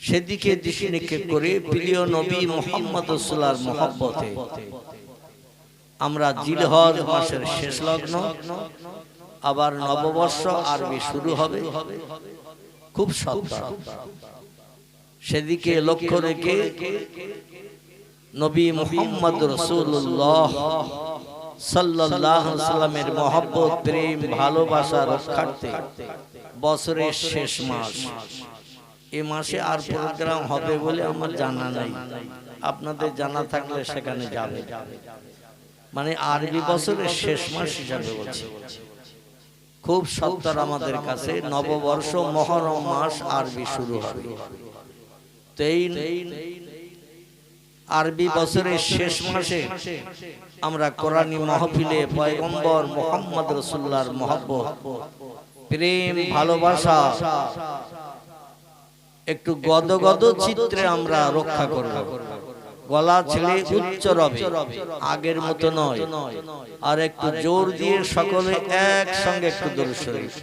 সেদিকে দৃষ্টি নিক্ষেপ করে প্রিয় নবী মুহাম্মদ রাসূলুল্লাহর মহব্বতে আমরা জিলহজ মাসের শেষ লগ্ন, আবার নববর্ষ আরবি শুরু হবে খুব সপ্তাহ। সেদিকে লক্ষ্য রেখে নবী মুহাম্মদ রাসূলুল্লাহ সাল্লাল্লাহু আলাইহি ওয়াসাল্লামের মহব্বত, প্রেম, ভালোবাসা রক্ষার্থে বছরের শেষ মাস, এই মাসে আর প্রোগ্রাম হবে বলে আমার জানা নাই। আপনাদের জানা থাকলে সেখানে যাবে। মানে আরবি বছরের শেষ মাস হিসাবে বলছি। খুব সত্তর আমাদের কাছে নববর্ষ মুহররম মাস আরবি শুরু হবে। তো এই আরবি বছরের শেষ মাসে আমরা কোরআনী মাহফিলে পয়গম্বর মুহাম্মদ রাসূলুল্লাহর মহব্বত, প্রেম, ভালোবাসা একটু গদগদ চিত্রে আমরা রক্ষা করব। গলা ছেড়ে উচ্চ রবে, আগের মতো নয়, আর একটু জোর দিয়ে সকলে একসঙ্গে একটু দরুদ শরীফ।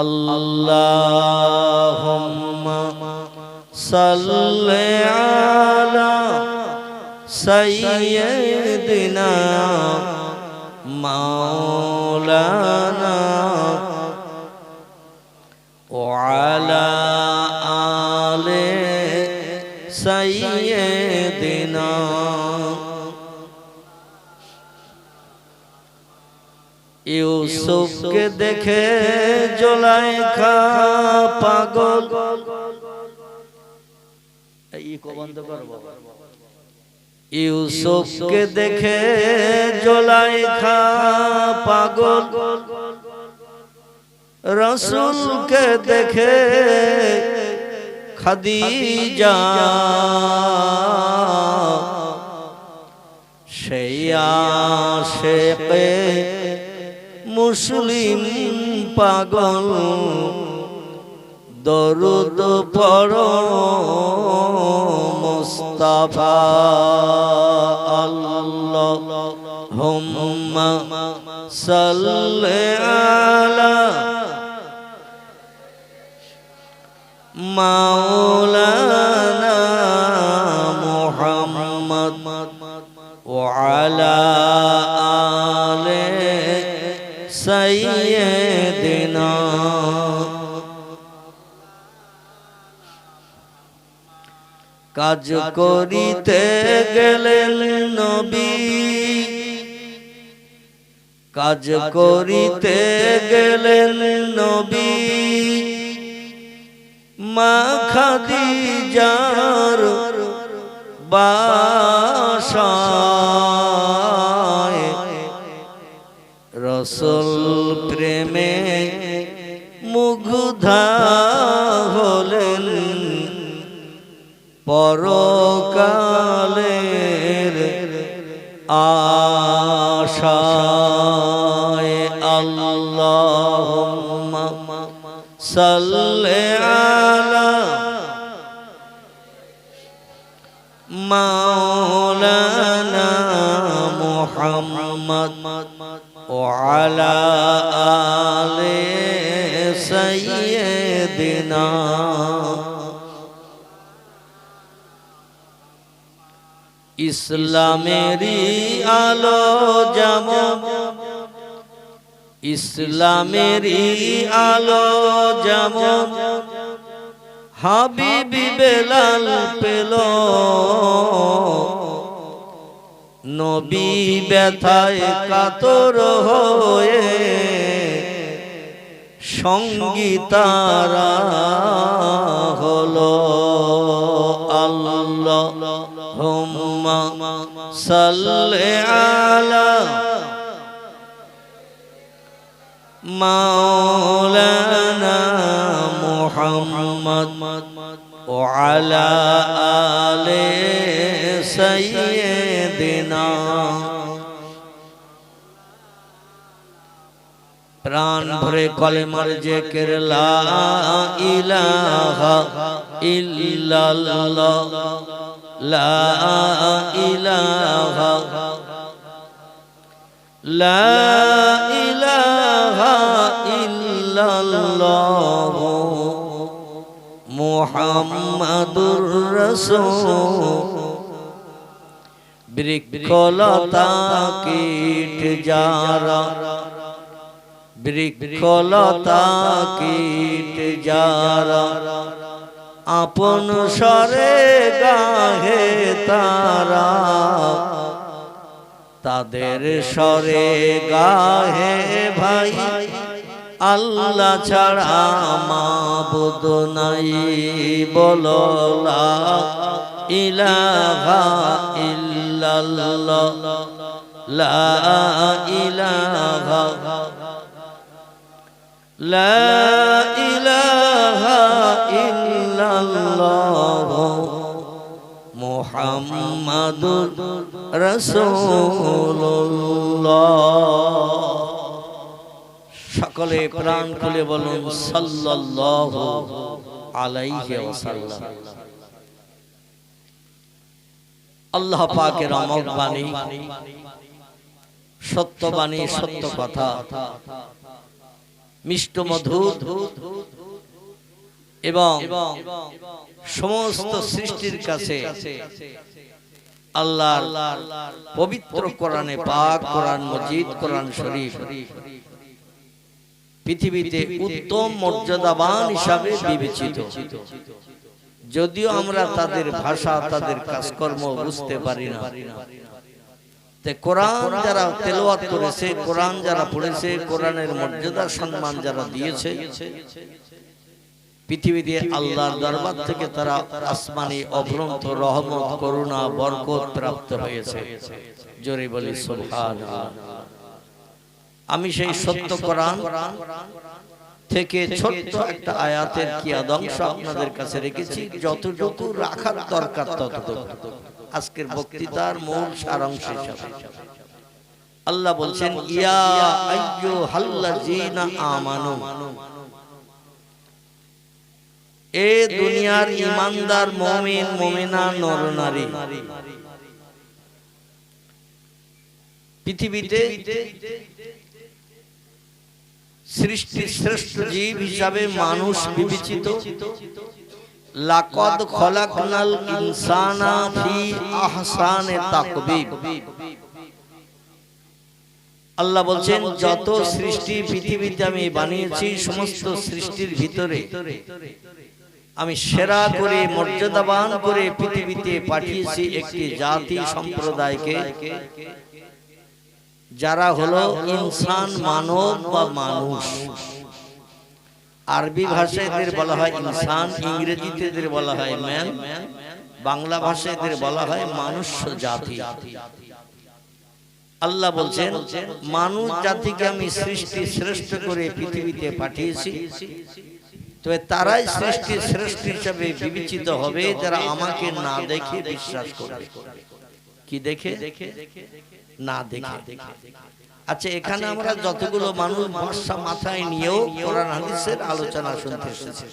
আল্লাহুম্মা সাল্লি আলা সাইয়্যিদিনা মাওলানা ওয়া আলা আলি সাইয়্যিদিনা। ইউসুফকে দেখে জুলাইখা পাগল, ইউসুফকে দেখে জুলাইখা পাগল, রাসূলকে দেখে খাদিজা, সেই আশিকে মুসলিম পাগল, দরুদ পড়ো মুস্তাফা। আল্লাহুম্মা সাল্লি আলা মাওলানা মুহাম্মদ ওয়া আলা আলি সাইয়্যিদিনা। কাজ করিতে গেলেন নবী, কাজ করিতে গেলেন নবী, মা খাদিজার বাসায়, রাসূল প্রেমে মুগ্ধা হলেন, পরকালের আশায়। আল্লাহুম্মা সাল্লি আলা মাওলানা মুহাম্মদ ওয়া আলা আলি সাইয়্যিদিনা। ইসলামেরই আলো যেমন, ইসলামেরই আলো যেমন হাবিবি বেলাল পেল, নবী ব্যথায় কাতর হয়ে সঙ্গী তারা হলো। আল্লাহুম্মা সাল্লি আলা মাওলানা মুহাম্মদ ওয়া আলা আলি সাইয়্যিদিনা। প্রাণ ভরে কলেমার জিকির লা ইলাহা ইল্লাল্লাহ, লা ইলাহা, লা ইলাহা ইল্লাল্লাহ মুহাম্মাদুর রাসূল বৃক্ষলতা কীট যারা বৃক্ষলতা কীট যারা আপন স্বরে গাহে তারা তাদের স্বরে গাহে ভাই আল্লাহ ছাড়া মাবুদ নাই বলো লা ইলাহা ইল্লাল্লাহ লা ইলাহা লা ইলাহা ইল্লাল্লাহ মুহাম্মাদুর রাসূলুল্লাহ। সকলে প্রাণ খুলে বলুন সাল্লাল্লাহু আলাইহি ওয়াসাল্লাম। আল্লাহ পাকের অমোঘ বাণী, সত্য বাণী, সত্য কথা, মিষ্ট মধুর এবং সমস্ত সৃষ্টির কাছে আল্লাহর পবিত্র কোরআনে পাক, কোরআন মজিদ, কোরআন শরীফ পৃথিবীতে উত্তম মর্যাদাবান হিসাবে বিবেচিত। যদিও আমরা তাদের ভাষা, তাদের কাজকর্ম বুঝতে পারি না, কোরআন যারা তেলাওয়াত করেছে, কোরআন যারা পড়েছে, কোরআনের মর্যাদা সম্মান যারা দিয়েছে, পৃথিবীতে আল্লাহর দরবার থেকে তারা আসমানি অভ্রন্ত রহমত, করুণা, বরকত প্রাপ্ত হয়েছে। জোরে বলি সুবহানাল্লাহ। আমি সেই সত্য কোরআন থেকে ছোট্ট একটা আয়াতের কিয়াদংশ আপনাদের কাছে রেখেছি, যতটুকু রাখার দরকার ততটুকু। আজকের বক্তৃতার মূল সারাংশ হিসাবে আল্লাহ বলছেন, ইয়া আইয়ুহাল্লাযীনা আমানু, এ দুনিয়ার ঈমানদার মুমিন মুমিনা নরনারী, পৃথিবীতে সৃষ্টির শ্রেষ্ঠ জীব হিসাবে মানুষ বিবেচিত। লাকাদ খলাকনাল ইনসানা ফি আহসানি তাকবীব। আল্লাহ বলছেন, যত সৃষ্টি পৃথিবীতে আমি বানিয়েছি, সমস্ত সৃষ্টির ভিতরে আমি সেরা করে, মর্যাদাবান করে পৃথিবীতে পাঠিয়েছি একটি জাতি সম্প্রদায়কে, যারা হলো ইনসান, মানব বা মানুষ। আরবি ভাষায় এদের বলা হয় ইনসান, ইংরেজিতে এদের বলা হয় ম্যান, বাংলা ভাষায় এদের বলা হয় মনুষ্য জাতি। আল্লাহ বলছেন, মানুষ জাতিকে আমি সৃষ্টি শ্রেষ্ঠ করে পৃথিবীতে পাঠিয়েছি, তবে তারাই সৃষ্টির শ্রেষ্ঠ হিসাবে বিবেচিত হবে যারা আমাকে না দেখে বিশ্বাস করবে। কি দেখে? না দেখে। আচ্ছা, এখানে আমরা যতগুলো মানুষ বর্ষা মাথায় নিয়েও কোরআন হাদিসের আলোচনা শুনতে এসেছি,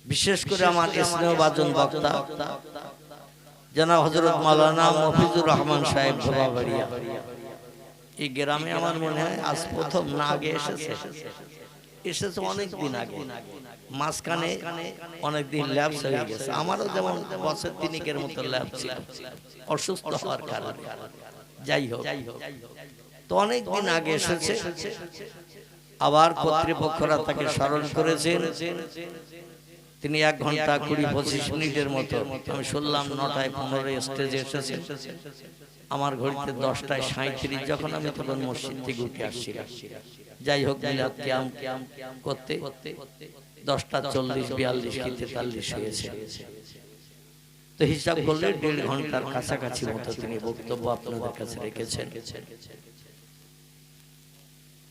বিশেষ করে আমার স্নেহভাজন বক্তা জনাব হযরত মাওলানা মফিজুর রহমান সাহেব ধোবাবাড়িয়া, এই গ্রামে আমার মনে হয় আজ প্রথম না আগে এসেছে অনেক দিন আগে, মাঝখানে অনেকদিন ল্যাপস হয়ে গেছে। আমারও যেমন বছর তিনেকের মতো ল্যাপস ছিল অসুস্থ হওয়ার কারণে। যাই হোক, তো অনেকদিন আগে এসেছে, আবার কর্তৃপক্ষরা তাকে স্মরণ করেছেন। তিনি 1 ঘন্টা 20-25 মিনিটের মতো, আমি শুনলাম 9টায় 15 স্টেজে এসেছেন। আমার ঘড়িতে 10টায় 37, যখন আমি তখন মসজিদ থেকে উঠে আসছিলাম। যাই হোক, মিলাদ কিয়াম করতে 10টা 40, 42 কি 43 হয়েছে। তো হিসাব করলে 1.5 ঘন্টার কাছাকাছি মতো তিনি বক্তব্য আপনাদের কাছে রেখেছেন।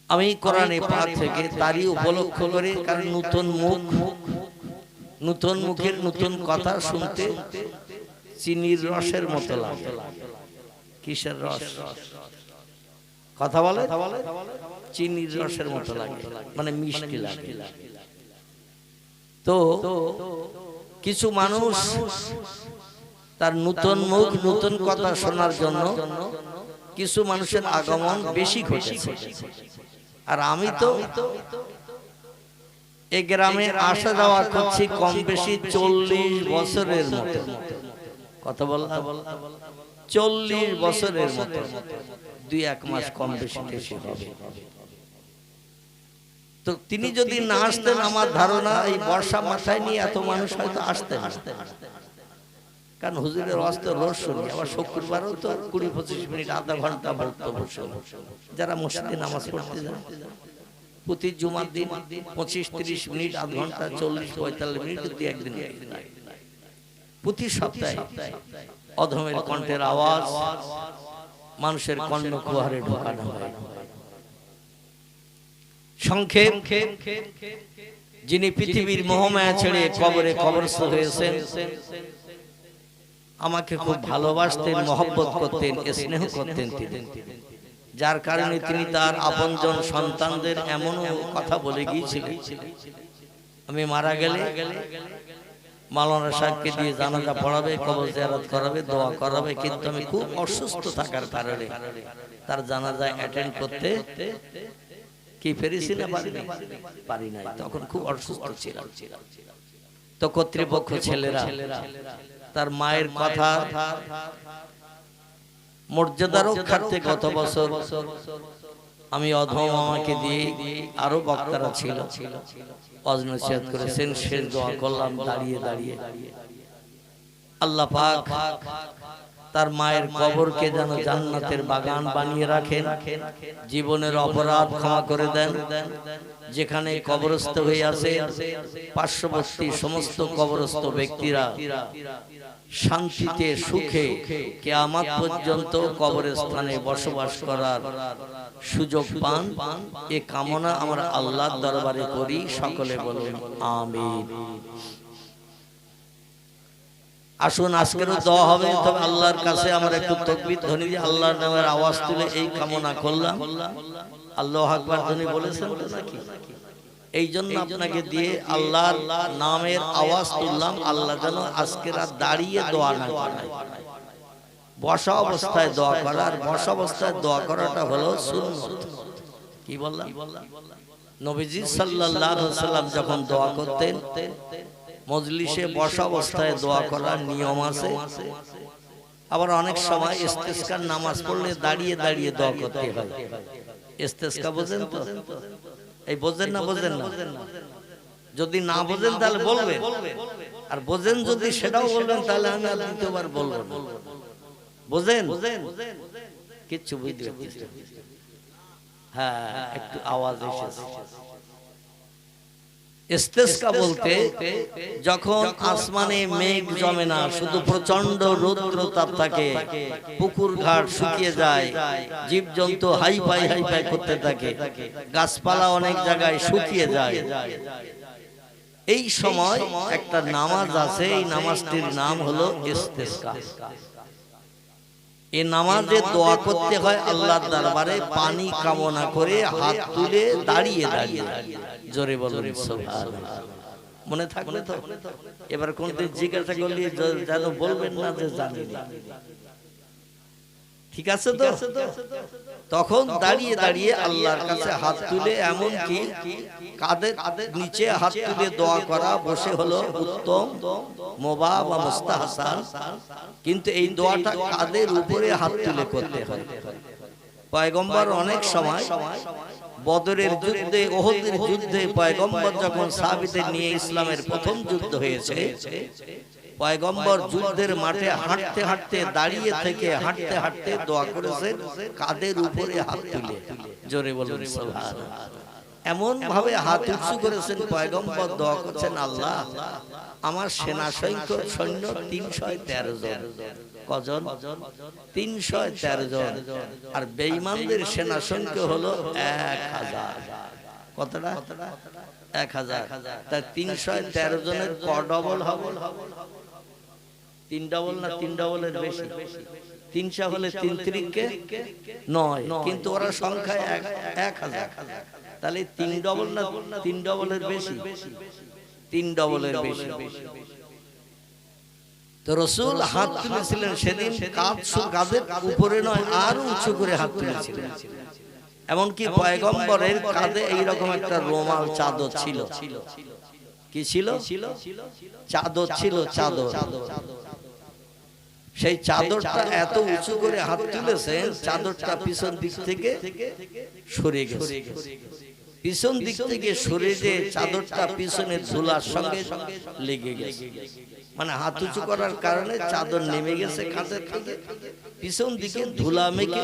আমি কোরআনে পাক থেকে তারই উপলক্ষ করে, কারণ নতুন মুখ, নতুন মুখের নতুন কথা শুনতে চিনির রসের মতো লাগে। কিসের রস? কথা বলে চিনির রসের মতো লাগে, মানে মিষ্টি লাগে। তো কিছু মানুষ তার নতুন মুখ, নতুন কথা শোনার জন্য কিছু মানুষের আগমন বেশি ঘটেছে। আর আমি তো এই গ্রামে আসা যাওয়া করছি কম বেশি 40 বছরের মতো। কথা বললাম 40 বছরের মতো, 2-1 মাস কম বেশি হবে। তো তিনি যদি না আসতেন, আমার ধারণা এই বর্ষা মাথায় নিয়ে এত মানুষ হয়তো আসতেন। কারণ হুজুরের অস্ত রোজ শুনি, আবার শুক্রবারও তো 20-25 মিনিট আধা ঘন্টা বক্তব্য শুনি। যারা মসজিদে নামাজ পড়তে যায় প্রতি জুমার দিন 25-30 মিনিট, আধ ঘন্টা, 40-45 মিনিট, 2-1 দিন প্রতি সপ্তাহে অধমের কণ্ঠের আওয়াজ মানুষের কর্ণ কুহারে ঢোকানো হয়। সংক্ষেপ, যিনি পৃথিবীর মোহমায়া ছেড়ে কবরে কবরস্থ হয়েছেন, আমাকে খুব ভালোবাসতেন, মহব্বত করতেন, স্নেহ করতেন তিনি, যার কারণে তিনি তার আপনজন সন্তানদের এমন কথা বলে গিয়েছিলেন, আমি মারা গেলে মাওলানা সাহেবকে দিয়ে জানাজা পড়াবে, কবর জিয়ারত করাবে, দোয়া করাবে, কিন্তু আমি খুব অসুস্থ থাকার কারণে তার জানাজা অ্যাটেন্ড করতে কি পেরেছি না পারি নাই। তখন খুব অসুস্থ ছিলাম। তো কর্তৃপক্ষ ছেলেরা তার মায়ের কথা মর্যাদা রক্ষার্থে গত বছর আমি অধম আমাকে দিয়ে আরো বক্তারা ছিল ওয়াজ নসিহত করেছেন, শেষ দোয়া করলাম দাঁড়িয়ে দাঁড়িয়ে। আল্লাহ পাক তার মায়ের কবরকে যেন জান্নাতের বাগান বানিয়ে রাখেন, জীবনের অপরাধ ক্ষমা করে দেন। যেখানে কবরস্থ হয়ে আছে পার্শ্ববর্তী সমস্ত কবরস্থ ব্যক্তিরা শান্তিতে সুখে কিয়ামত পর্যন্ত কবরের স্থানে বসবাস করার সুযোগ পান, এ কামনা আমরা আল্লাহর দরবারে করি। সকলে বলুন আমিন। আসুন আজকেরও দোয়া হবে, তবে আল্লাহর কাছে আমরা একটু তাকবীর ধ্বনি দিয়ে আল্লাহর নামের আওয়াজ তুলে এই কামনা করলাম। আল্লাহু আকবার ধ্বনি বলেছেন তো নাকি? এই জন্য আপনাকে দিয়ে আল্লাহর নামের আওয়াজ তুললাম। আল্লাহ যেন আজকে রাত দাঁড়িয়ে দোয়া না করায়, বসা অবস্থায় দোয়া করা। আর বসা অবস্থায় দোয়া করাটা হলো সুন্নাত। কি বললাম? নবীজি সাল্লাল্লাহু আলাইহি ওয়াসাল্লাম যখন দোয়া করতেন, মজলিসে বসা অবস্থায় দোয়া করার নিয়ম আছে। আবার অনেক সময় ইস্তেসকার নামাজ পড়লে দাঁড়িয়ে দাঁড়িয়ে দোয়া করতে হয়। ইস্তেসকা বোঝেন তো? এই বোঝেন না? বোঝেন না? যদি না বোঝেন তাহলে বলবেন, আর বোঝেন যদি সেটাও বলবেন তাহলে আমি আর দ্বিতীয়বার বলবো না। বোঝেন? কিচ্ছু বুঝতে পারছি? হ্যাঁ, একটু আওয়াজ এসেছে। ইস্তেসকা বলতে যখন আসমানে মেঘ জমে না, শুধু প্রচন্ড রৌদ্রতাপ থাকে, পুকুর ঘাট শুকিয়ে যায়, জীবজন্তু হাই ফাই করতে থাকে, গাছপালা অনেক জায়গায় শুকিয়ে যায়, এই সময় একটা নামাজ আছে, এই নামাজটির নাম হলো ইস্তেসকা। এই নামাজে দোয়া করতে হয় আল্লাহর দরবারে পানি কামনা করে, হাত তুলে দাঁড়িয়ে দাঁড়িয়ে। জোরে বলুন সুবহানাল্লাহ। মনে থাকবে তো? এবার কোনদিন জিজ্ঞাসা করলে যেন বলবেন না যে জানি না। ঠিক আছে তো? তখন দাঁড়িয়ে দাঁড়িয়ে আল্লাহর কাছে হাত তুলে, এমন কি কাঁধের নিচে হাত তুলে দোয়া করা বসে হলো উত্তম, মুবাহ বা মুস্তাহসান। কিন্তু এই দোয়াটা কাঁধের উপরে হাত তুলে করতে হয়। পয়গম্বর অনেক সময় বদরের যুদ্ধে, উহুদের যুদ্ধে, পয়গম্বর যখন সাহাবীদের নিয়ে ইসলামের প্রথম যুদ্ধ হয়েছে, পয়গম্বর যুদ্ধের মাঠে হাঁটতে হাঁটতে, দাঁড়িয়ে থেকে হাঁটতে হাঁটতে দোয়া করেছেন কাঁধের উপরে হাত তুলে। জোরে বলুন সুবহানাল্লাহ। এমন ভাবে হাত উঁচু করেছেন পয়গম্বর, দোয়া করছেন, আল্লাহ আমার সেনা সৈন্য 313 জন। কজন? 313 জন। আর বেঈমানদের সেনা সংখ্যা হলো 1000। কতটা? 1000। তাই 313 জনের ক ডবল হবে? 3 ডবল না 3 ডবলের বেশি? 300 হলে 3 × 9, কিন্তু ওরা সংখ্যায় 1000। তাহলে 3 ডবল না 3 ডবলের বেশি? 3 ডবলের বেশি। তো রাসূল হাত তুলেছিলেন সেদিন কাঁধের উপরে নয়, আরো উঁচু করে হাত তুলেছিলেন। এমনকি পয়গম্বরের কাঁধে এইরকম একটা রুমাল চাদর ছিল। কি ছিল? চাদর ছিল, চাদর। সেই চাদরটা এত উঁচু করে হাত তুলেছেন, চাদরটা পিছন দিক থেকে সরে গেছে। পিছন দিক থেকে সরে যে চাদরটা পিছনের ধুলার সঙ্গে লেগে গেছে, মানে হাত উঁচু করার কারণে চাদর নেমে গেছে কাঁধের থেকে। পিছন দিকে ধুলা মেখে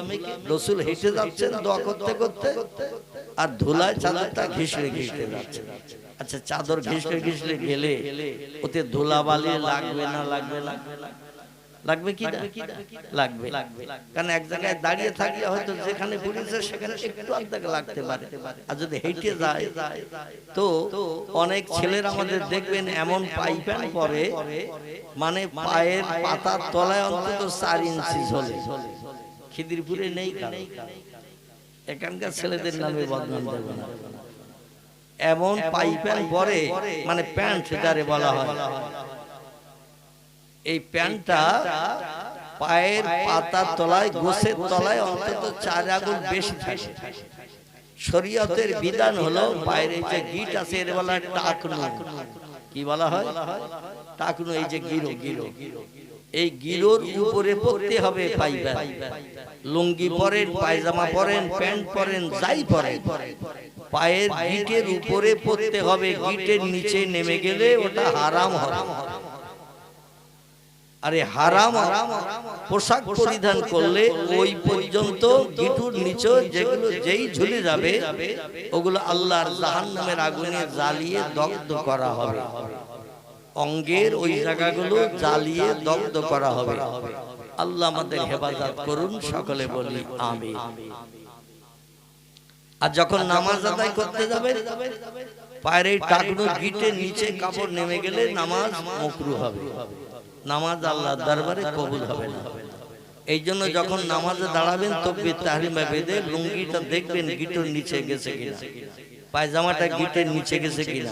রাসূল হেঁটে যাচ্ছেন দোয়া করতে করতে, আর ধুলায় চাদরটা ঘিসড়ে ঘিসড়ে যাচ্ছে। আচ্ছা, চাদর ঘিসড়ে ঘিসড়ে গেলে ওতে ধুলা বালি লাগবে না? লাগবে না? লাগবে কি না? লাগবে। কারণ এক জায়গায় দাঁড়িয়ে থাকলে হয়তো যেখানে পড়েছে সেখানে একটু আধটাকে লাগতে পারে, আর যদি হেঁটে যায় তো অনেক ছেলেরা আমাদের দেখবেন এমন পাইপ্যান্ট পরে, মানে পায়ের পাতার তলায় অন্তত 4 ইঞ্চি ঝোলে। খিদিরপুরে নেই, এখানকার ছেলেদের নামে বদনাম দেব না। এমন পাইপ্যান্ট পরে, মানে প্যান্ট যারে বলা হয়, এই প্যান্টটা পায়ের পাতার তলায়, গোছের তলায় অন্তত 4 আঙ্গুল বেশি থাকে। শরীয়তের বিধান হলো পায়ের এই যে গিট আছে এর বলা হয় টাকনু। কি বলা হয়? টাকনু। এই যে গিরো, গিরো, এই গিরোর উপরে পড়তে হবে পাইপ্যান্ট। লুঙ্গি পরেন, পায়জামা পরেন, প্যান্ট পরেন, যাই পরেন, পায়ের গিটের উপরে পড়তে হবে। গিটের নিচে নেমে গেলে ওটা হারাম হবে। আরে হারাম পোশাক পরিধান করলে ওই পর্যন্ত গিটুর নিচে যেগুলো যেই ঝুলে যাবে ওগুলো আল্লাহর জাহান্নামের আগুনে জ্বালিয়ে দগ্ধ করা হবে। অঙ্গের ওই জায়গাগুলো জ্বালিয়ে দগ্ধ করা হবে। আল্লাহ আমাদের হেফাজত করুন, সকলে বলি আমিন। আর যখন নামাজ আদায় করতে যাবে, পায়ের এই টাকনু গিটের নিচে কাপড় নেমে গেলে নামাজ মাকরুহ হবে, নামাজ আল্লাহর দরবারে কবুল হবে না। এই জন্য যখন নামাজে দাঁড়াবেন তাকবীর তাহরিমা বেঁধে লুঙ্গিটা দেখবেন গিটের নিচে গেছে কিনা, পায়জামাটা গিটের নিচে গেছে কিনা,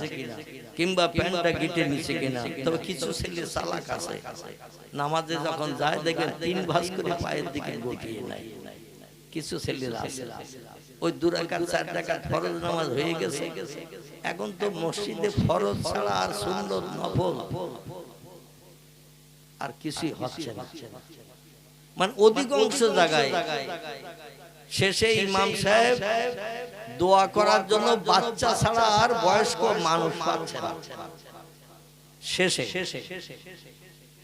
কিংবা প্যান্টটা গিটের নিচে কিনা। তবে কিছু ছেলে চালাক আছে, নামাজে যখন যায় দেখবেন 3 ভাঁজ করে পায়ের দিকে গটিয়ে নেয়। কিছু ছেলেরা আছে, ওই 2 রাকাত 4 রাকাত ফরজ নামাজ হয়ে গেছে, এখন তো মসজিদে ফরজ ছাড়া আর সুন্নত নফল আর কিছুই হচ্ছে না। মানে অধিকাংশ জায়গায় শেষে ইমাম সাহেব দোয়া করার জন্য বাচ্চা ছাড়া আর বয়স্ক মানুষ পাচ্ছে না। শেষে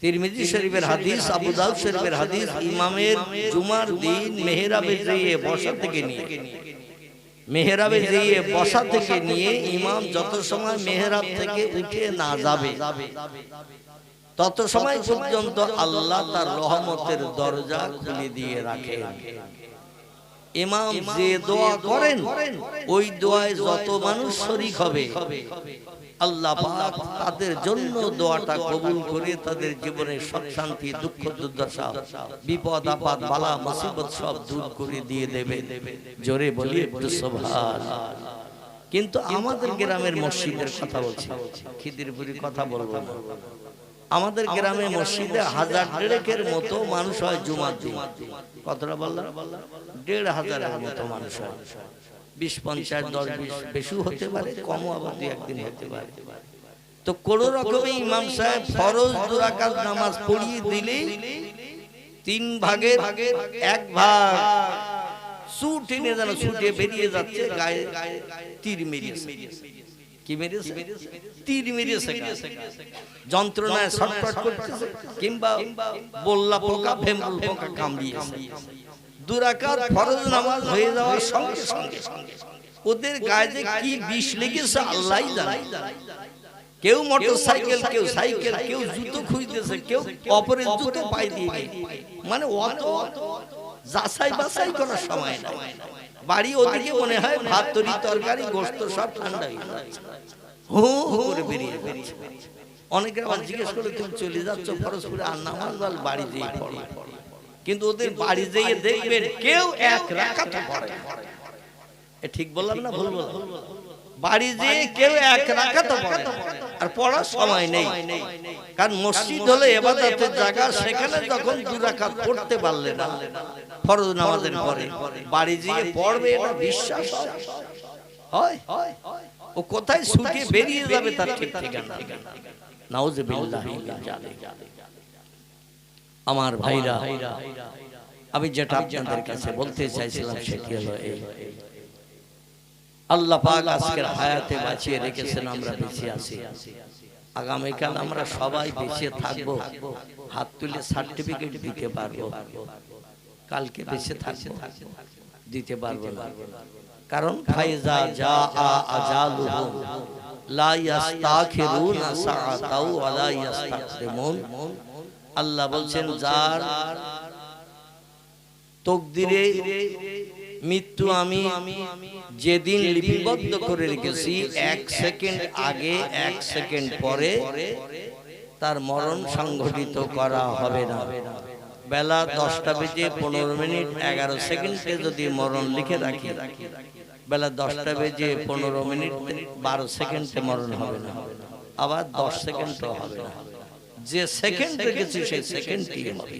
তিরমিজি শরীফের হাদিস, আবু দাউদ শরীফের হাদিস, ইমামের জুমার দিন মেহরাবে যেয়ে বসা থেকে নিয়ে, মেহরাবে যেয়ে বসা থেকে নিয়ে ইমাম যত সময় মেহরাব থেকে উঠে না যাবে তত সময় পর্যন্ত আল্লাহ তার রহমতের দরজা খুলে দিয়ে রাখেন। ইমাম যে দোয়া করেন ওই দোয়ায় যত মানুষ শরীক হবে আল্লাহ পাক তাদের জন্য দোয়াটা কবুল করে তাদের জীবনের সুখ শান্তি, দুঃখ দুর্দশা, বিপদ আপদ, বালা মুসিবত সব দূর করে দিয়ে দেবে। জোরে বলি একটু সুবহানাল্লাহ। কিন্তু আমাদের গ্রামের মসজিদের কথা বলছি, খিদিরপুরের কথা বলবো না। আমাদের গ্রামে মসজিদে 1000-1,500-এর মতো মানুষ হয় জুমার দিন। কতটা বললাম? 1,500-এর মতো মানুষ হয়। 20-50, 10-20 বেশি হতে পারে, কমও আবার 2-1 দিন হতে পারে। তো কোন রকমে ইমাম সাহেব ফরজ 2 রাকাত নামাজ পড়িয়ে দিলে 3 ভাগের 1 ভাগ ছুটে নিয়ে যেন ছুটে বেরিয়ে যাচ্ছে, গায়ে তীর মেরেছে। কি মেরেছে? তীর মেরেছে, যন্ত্রণায় ছটফট করতেছে, কিংবা বল্লা পোকা, ভেমরুল পোকা কামড়িয়েছে। 2 রাকাত ফরজ নামাজ হয়ে যাওয়ার সঙ্গে সঙ্গে ওদের গায়ে যে কি বিষ লেগেছে আল্লাহই জানে। কেউ মোটরসাইকেল, কেউ সাইকেল, কেউ জুতো খুঁজতেছে, কেউ অপরের জুতো পাই দিয়ে, মানে অত যাচাই বাছাই করার সময় নাই। বাড়ি ওদিকে মনে হয় ভাত তরি তরকারি গোশত সব ঠান্ডা হয়ে যাচ্ছে, হু হু করে বেরিয়ে যাচ্ছে। অনেকে আবার জিজ্ঞেস করে তুমি চলে যাচ্ছ ফরজপুরে, আর নামাজ বল বাড়ি যেয়ে পড়ো। কিন্তু ওদের বাড়ি যেয়ে দেখবেন কেউ 1 রাকাত পড়ে। এ ঠিক বললাম না ভুল বললাম? বাড়ি যেয়ে কেউ এক রাকাত পড়ে আর পড়ার সময় নেই, কারণ মসজিদ হলো ইবাদতের জায়গা, সেখানে যখন 2 রাকাত পড়তে পারলে না ফরজ নামাজের পরে বাড়ি যেয়ে পড়বে, এটা বিশ্বাস হয়? ও কোথায় ছুটে বেরিয়ে যাবে তার ঠিক ঠিকানা। নাউজুবিল্লাহ। আমার ভাইরা, আমি যেটা আপনাদের কাছে বলতে চাইছিলাম সেটি হলো এই, আল্লাহ পাক আজকের হায়াতে বাঁচিয়ে রেখেছেন, আমরা বেঁচে আছি। আগামীকাল আমরা সবাই বেঁচে থাকবো, হাত তুলে সার্টিফিকেট দিতে পারবো। কালকে বেঁচে থাকবো, দিতে পারবো না, কারণ ফাইজা জা আজালুহুম লা ইস্তাখিরুনা সাআতাও ওয়া লা ইস্তাকদিমুন। আল্লাহ বলছেন, যার তকদিরে মৃত্যু আমি যেদিন লিপিবদ্ধ করে রেখেছি, 1 সেকেন্ড আগে 1 সেকেন্ড পরে তার মরণ সংঘটিত করা হবে না। বেলা 10টা বেজে 15 মিনিট 11 সেকেন্ডে যদি মরণ লিখে রাখি, বেলা 10টা বেজে 15 মিনিট 12 সেকেন্ডে মরণ হবে না, আবার 10 সেকেন্ডও হবে না। যে সেকেন্ড রেখেছি সেই সেকেন্ডই হবে।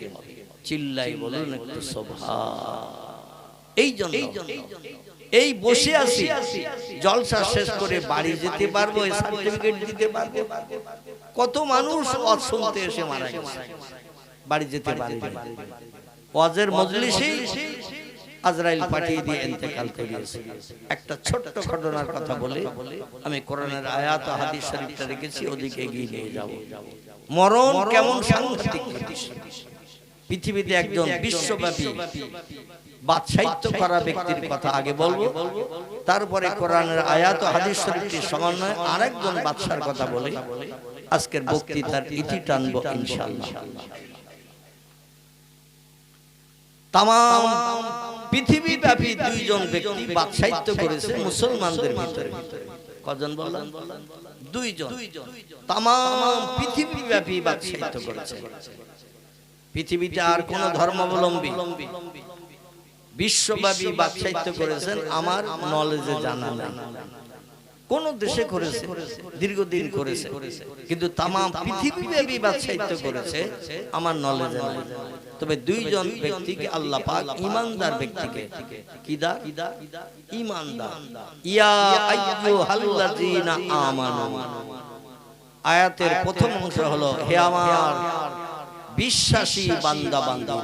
চিল্লাই বলুন একটু সুবহান। এই জন্য এই বসে আছি, জলসা শেষ করে বাড়ি যেতে পারবো, সার্টিফিকেট দিতে পারবো। কত মানুষ ওয়াজ শুনতে এসে মারা গেছে, বাড়ি যেতে পারে না। ওয়াজের মজলিসেই আজরাইল পাঠিয়ে দিয়ে ইন্তেকাল করিয়েছে। একটা ছোট্ট ঘটনার কথা বলে আমি কোরআনের আয়াত ও হাদিস শরীফটা রেখেছি, ওদিকে এগিয়ে নিয়ে যাব। মরণ কেমন সাংঘাতিক জিনিস। পৃথিবীতে একজন বিশ্বব্যাপী বাদশাহিত্য করা ব্যক্তির কথা আগে বলবো, তারপরে কোরআনের আয়াত ও হাদিস শরীফটির সমন্বয়ে আরেকজন বাদশার কথা বলে আজকের বক্তৃতার ইতি টানবো ইনশাআল্লাহ। তামাম পৃথিবীব্যাপী 2 জন ব্যক্তি বাদশাহিত্য করেছে মুসলমানদের ভিতরে। কজন বললাম? 2 জন। তামাম পৃথিবীব্যাপী বাদশাহিত্য করেছে। পৃথিবীতে আর কোন ধর্মাবলম্বী বিশ্বব্যাপী বাদশাহিত্য করেছেন আমার নলেজে জানা নেই। কোন দেশে করেছে, দীর্ঘদিন করেছে, কিন্তু তামাম পৃথিবীব্যাপী বাদশাহিত্য করেছে আমার নলেজে নাই। তবে 2 জন ব্যক্তিকে আল্লাহ পাক ঈমানদার ব্যক্তিকে কিদা ঈমানদার, ইয়া আইয়ুহাল্লাযীনা আমানু, আয়াতের প্রথম অংশ হলো হে আমার বিশ্বাসী বান্দা বান্দা।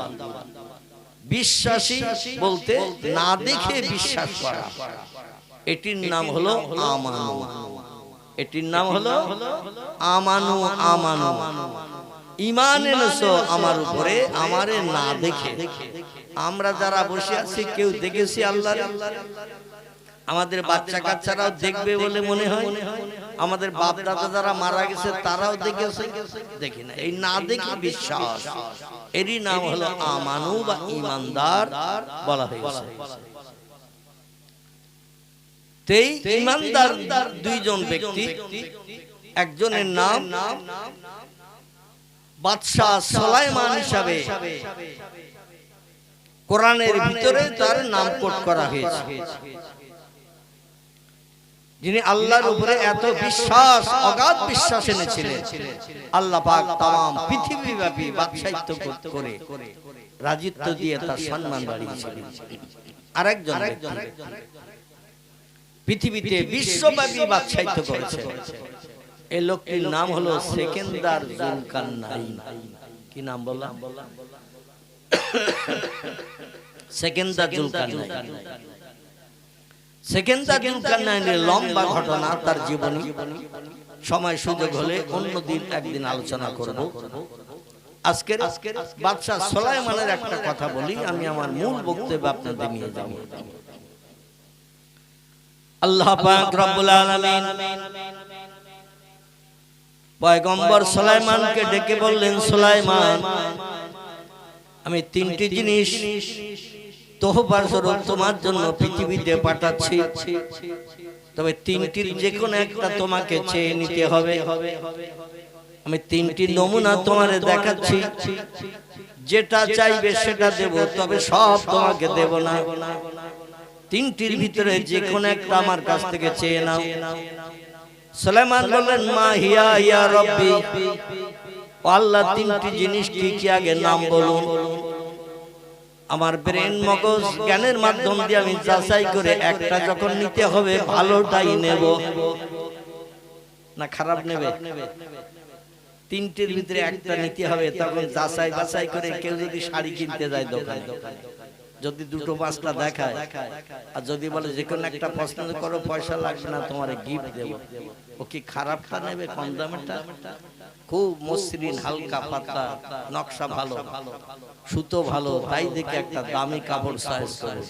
বিশ্বাসী বলতে না দেখে বিশ্বাস করা, এটির নাম হলো আমানু। এটির নাম হলো আমানু। আমানু ঈমান এনেছো আমার উপরে, আমারে না দেখে। আমরা যারা বসে আছি কেউ দেখেছি আল্লাহ? আমাদের বাচ্চা কাচ্চারাও দেখবে বলে মনে হয়? আমাদের বাপ দাদা যারা মারা গেছে তারাও দেখেছে? দেখি না। এই না দেখে বিশ্বাস, এরই নাম হলো আমানু বা ঈমানদার বলা হয়েছে। এই ঈমানদার 2 জন ব্যক্তি, একজনের নাম বাদশাহ সুলাইমান হিসাবে কোরআনের ভিতরে তার নাম কোট করা হয়েছে, যিনি আল্লাহর উপরে এত বিশ্বাস, অগাধ বিশ্বাস এনেছিলেন। আল্লাহ পাক তামাম পৃথিবীব্যাপী বাদশাহিত্য করে রাজিত্ব দিয়ে তার সম্মান বাড়িয়েছিলেন। আরেকজন পৃথিবীতে বিশ্বব্যাপী বাদশাহিত্য করেছে, এই লোকটির নাম হলো সেকেন্দার জুলকারনাইন। কি নাম বললাম? সেকেন্দার জুলকারনাইন। সেকেন্দার জুলকারনাইনের লম্বা ঘটনা, তার জীবনী সময় সুযোগ হলে অন্যদিন একদিন আলোচনা করব। আজকের বাদশাহ সুলাইমানের একটা কথা বলি, আমি আমার মূল বক্তব্য আপনাদের নিয়ে যাব। আল্লাহ পাক রব্বুল আলামিন পয়গম্বর সুলাইমানকে ডেকে বললেন, সুলাইমান, আমি 3টি জিনিস তোহফার স্বরূপ তোমার জন্য পৃথিবীতে পাঠাচ্ছি, তবে 3টির যে কোনো একটা তোমাকে চেয়ে নিতে হবে। আমি 3টি নমুনা তোমারে দেখাচ্ছি, যেটা চাইবে সেটা দেব, তবে সব তোমাকে দেব না। তিনটির ভিতরে যে কোনো একটা আমার কাছ থেকে চেয়ে নাও। সুলাইমান বললেন মা হিয়া ইয়া রব্বি, ও আল্লাহ তিনটি জিনিস কি কি আগে নাম বলুন। আমার ব্রেন মগজ জ্ঞানের মাধ্যম দিয়ে আমি যাচাই করে একটা যখন নিতে হবে ভালোটাই নেব না খারাপ নেবে, তিনটির ভিতরে একটা নিতে হবে। তখন যাচাই বাছাই করে কেউ যদি শাড়ি কিনতে যায় দোকানে, যদি দুটো পাঁচটা দেখায় আর যদি বলে যে কোনো একটা পছন্দ করো পয়সা লাগবে না তোমার গিফট দেবো, ও কি খারাপটা নেবে কম দামেরটা? খুব মসৃণ হালকা পাতলা নকশা ভালো সুতো ভালো তাই দেখে একটা দামি কাপড় চয়েস করে।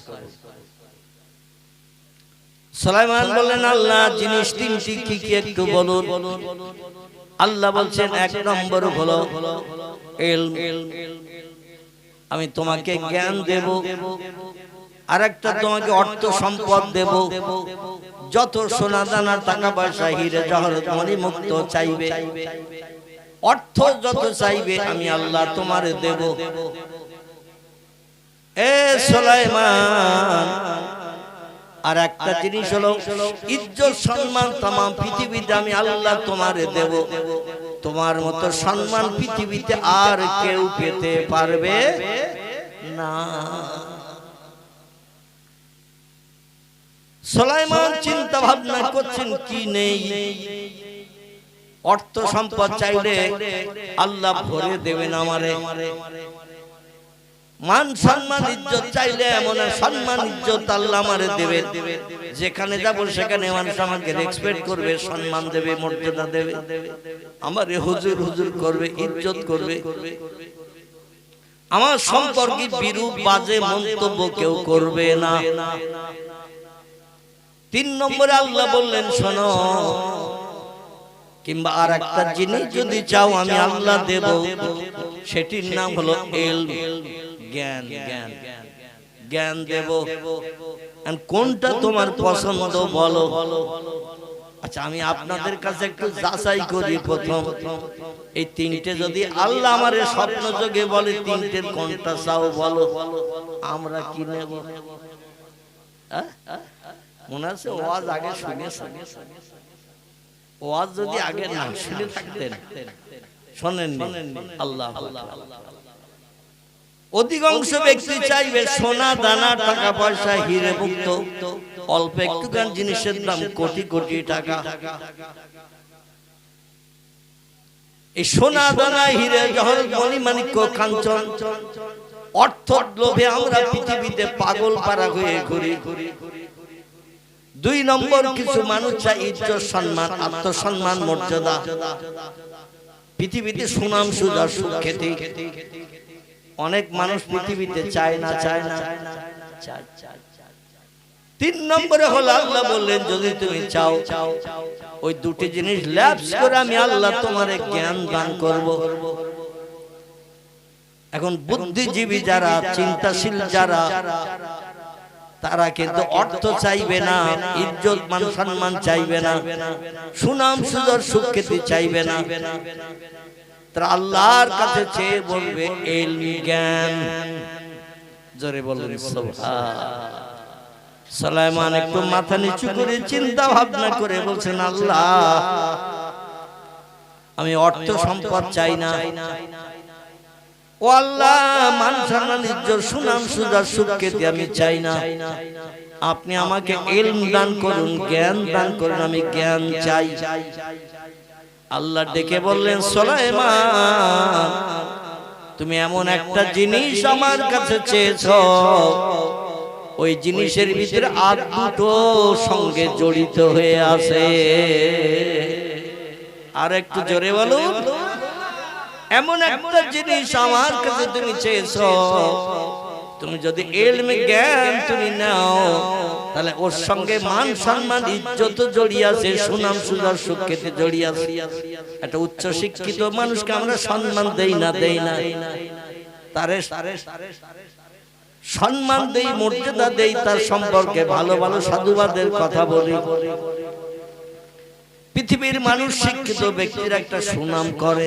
সুলাইমান বললেন আল্লাহ জিনিস তিনটি কি কি একটু বলুন। আল্লাহ বলছেন এক নম্বর হলো ইলম, আমি তোমাকে জ্ঞান দেব। আরেকটা তোমাকে অর্থ সম্পদ দেব, যত সোনা দানা টাকা পয়সা হিরে জহরত মণি মুক্ত চাইবে, অর্থ যত চাইবে আমি আল্লাহ তোমারে দেব। এ সুলাইমান আর একটা জিনিস হলো ইজ্জত সম্মান তাম পৃথিবীতে আমি আল্লাহ তোমারে দেব, তোমার মতো সম্মান পৃথিবীতে আর কেউ পেতে পারবে না। সুলাইমান চিন্তা ভাবনা করছেন কি নেই, অর্থ সম্পদ চাইলে আল্লাহ ভরে দেবেন আমারে, মান সম্মান ইজ্জত চাইলে এমন সম্মান ইজ্জত আল্লাহ আমারে দেবে, যেখানে যাব সেখানে মানুষ আমাকে রেসপেক্ট করবে, সম্মান দেবে, মর্যাদা দেবে, আমারে হুজুর হুজুর করবে, ইজ্জত করবে, আমার সম্পর্কে বিরূপ বাজে মন্তব্য কেউ করবে না। তিন নম্বরে আল্লাহ বললেন শোনো, কিংবা আর একটা জিনিস যদি চাও আমি আল্লাহ দেব, সেটির নাম হলো ইলম, জ্ঞান। জ্ঞান জ্ঞান দেব। কোনটা তোমার পছন্দ বলো। আচ্ছা আমি আপনাদের কাছে একটু যাচাই করি, প্রথম এই তিনটে যদি আল্লাহ আমার স্বপ্ন যোগে বলে তিনটের কোনটা চাও বলো, আমরা কি নেব? মনে আছে ওয়াজ আগে শুনেছেন, ওয়াজ যদি আগে না শুনে থাকতেন শোনেননি। আল্লাহ অধিকাংশ ব্যক্তি চাইবে সোনা দানা টাকা পয়সা হিরে মুক্ত, অল্প একটুখান জিনিসের দাম কোটি কোটি টাকা। এই সোনা দানা হিরে জহরত মণি মাণিক্য কাঞ্চন অর্থ লোভে আমরা পৃথিবীতে পাগল পারা হয়ে ঘুরি। দুই নম্বর কিছু মানুষ চায় ইজ্জত সম্মান, আত্মসম্মান, মর্যাদা, পৃথিবীতে সুনাম সুজা সুখ্যাতি। অনেক মানুষ পৃথিবীতে চায় না, চায় না। তিন নম্বরে হলো আল্লাহ বললেন যদি তুমি চাও ওই দুটি জিনিস ল্যাপস করে আমি আল্লাহ তোমারে জ্ঞান দান করব। এখন বুদ্ধিজীবী যারা, চিন্তাশীল যারা, তারা কিন্তু অর্থ চাইবে না, ইজ্জত মান সম্মান চাইবে না, সুনাম সুজর সুখ্যাতি চাইবে না, তারা আল্লাহর কাছে চেয়ে বলবে ইলম, জ্ঞান। জোরে বলুন সুবহান। সুলাইমান একটু মাথা নিচু করে চিন্তা ভাবনা করে বলছেন আল্লাহ আমি অর্থ সম্পদ চাই না, ও আল্লাহ মান সম্মান ইজ্জত সুনাম সুজা সুখ্যাতি আমি চাই না, আপনি আমাকে ইলম দান করুন, জ্ঞান দান করুন, আমি জ্ঞান চাই। আল্লাহ ডেকে বললেন সুলাইমান তুমি এমন একটা জিনিস আমার কাছে চেয়েছো, ওই জিনিসের ভিতরে আর দুটো সঙ্গে জড়িত হয়ে আছে। আর একটু জোরে বলুন, এমন একটা জিনিস আমার কাছে তুমি চেয়েছো, তুমি যদি ইলম জ্ঞান তুমি নাও তাহলে ওর সঙ্গে মান সম্মান ইজ্জত জড়িয়ে আছে, সুনাম সুজা সুখ্যাতি জড়িয়ে আছে। একটা উচ্চ শিক্ষিত মানুষকে আমরা সম্মান দেই না, দেই না, তারে সম্মান দেই, মর্যাদা দেই, তার সম্পর্কে ভালো ভালো সাধুবাদের কথা বলি। পৃথিবীর মানুষ শিক্ষিত ব্যক্তির একটা সুনাম করে।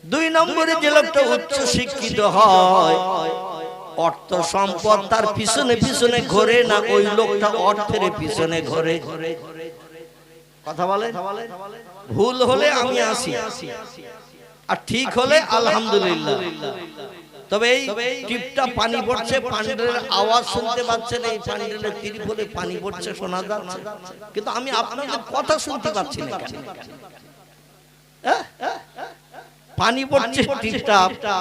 দুই নম্বরে যে লোকটা উচ্চ শিক্ষিত হয় অর্থ সম্পদ তার পিছনে পিছনে ঘোরে না ওই লোকটা অর্থের পিছনে ঘোরে? কথা বলে। ভুল হলে আমি আসি, আর ঠিক হলে আলহামদুলিল্লাহ। তবে এই টিপটা পানি পড়ছে, পান্ডেলের আওয়াজ শুনতে পাচ্ছেন, এই পান্ডেলের ত্রিপলে পানি পড়ছে শোনা যাচ্ছে, কিন্তু আমি আপনাদের কথা শুনতে পাচ্ছি না কেন? পানি পড়ছে টিপটা,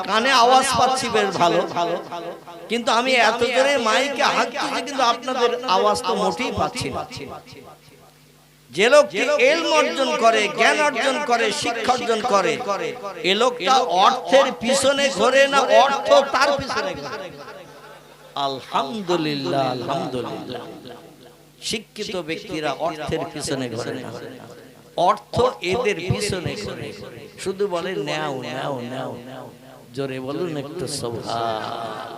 কানে আওয়াজ পাচ্ছি বেশ ভালো, কিন্তু আমি এত জোরে মাইকে হাঁকছি কিন্তু আপনাদের আওয়াজ তো মোটেই পাচ্ছি না। যে লোকটি ইলম অর্জন করে, জ্ঞান অর্জন করে, শিক্ষা অর্জন করে, এই লোকটা অর্থের পিছনে ঘোরে না, অর্থ তার পিছনে ঘোরে। আলহামদুলিল্লাহ, আলহামদুলিল্লাহ। শিক্ষিত ব্যক্তিরা অর্থের পিছনে ঘোরে না, অর্থ এদের পিছনে ঘোরে। শুধু বলে নাও নাও নাও, জোরে বলুন একটু সুবহান।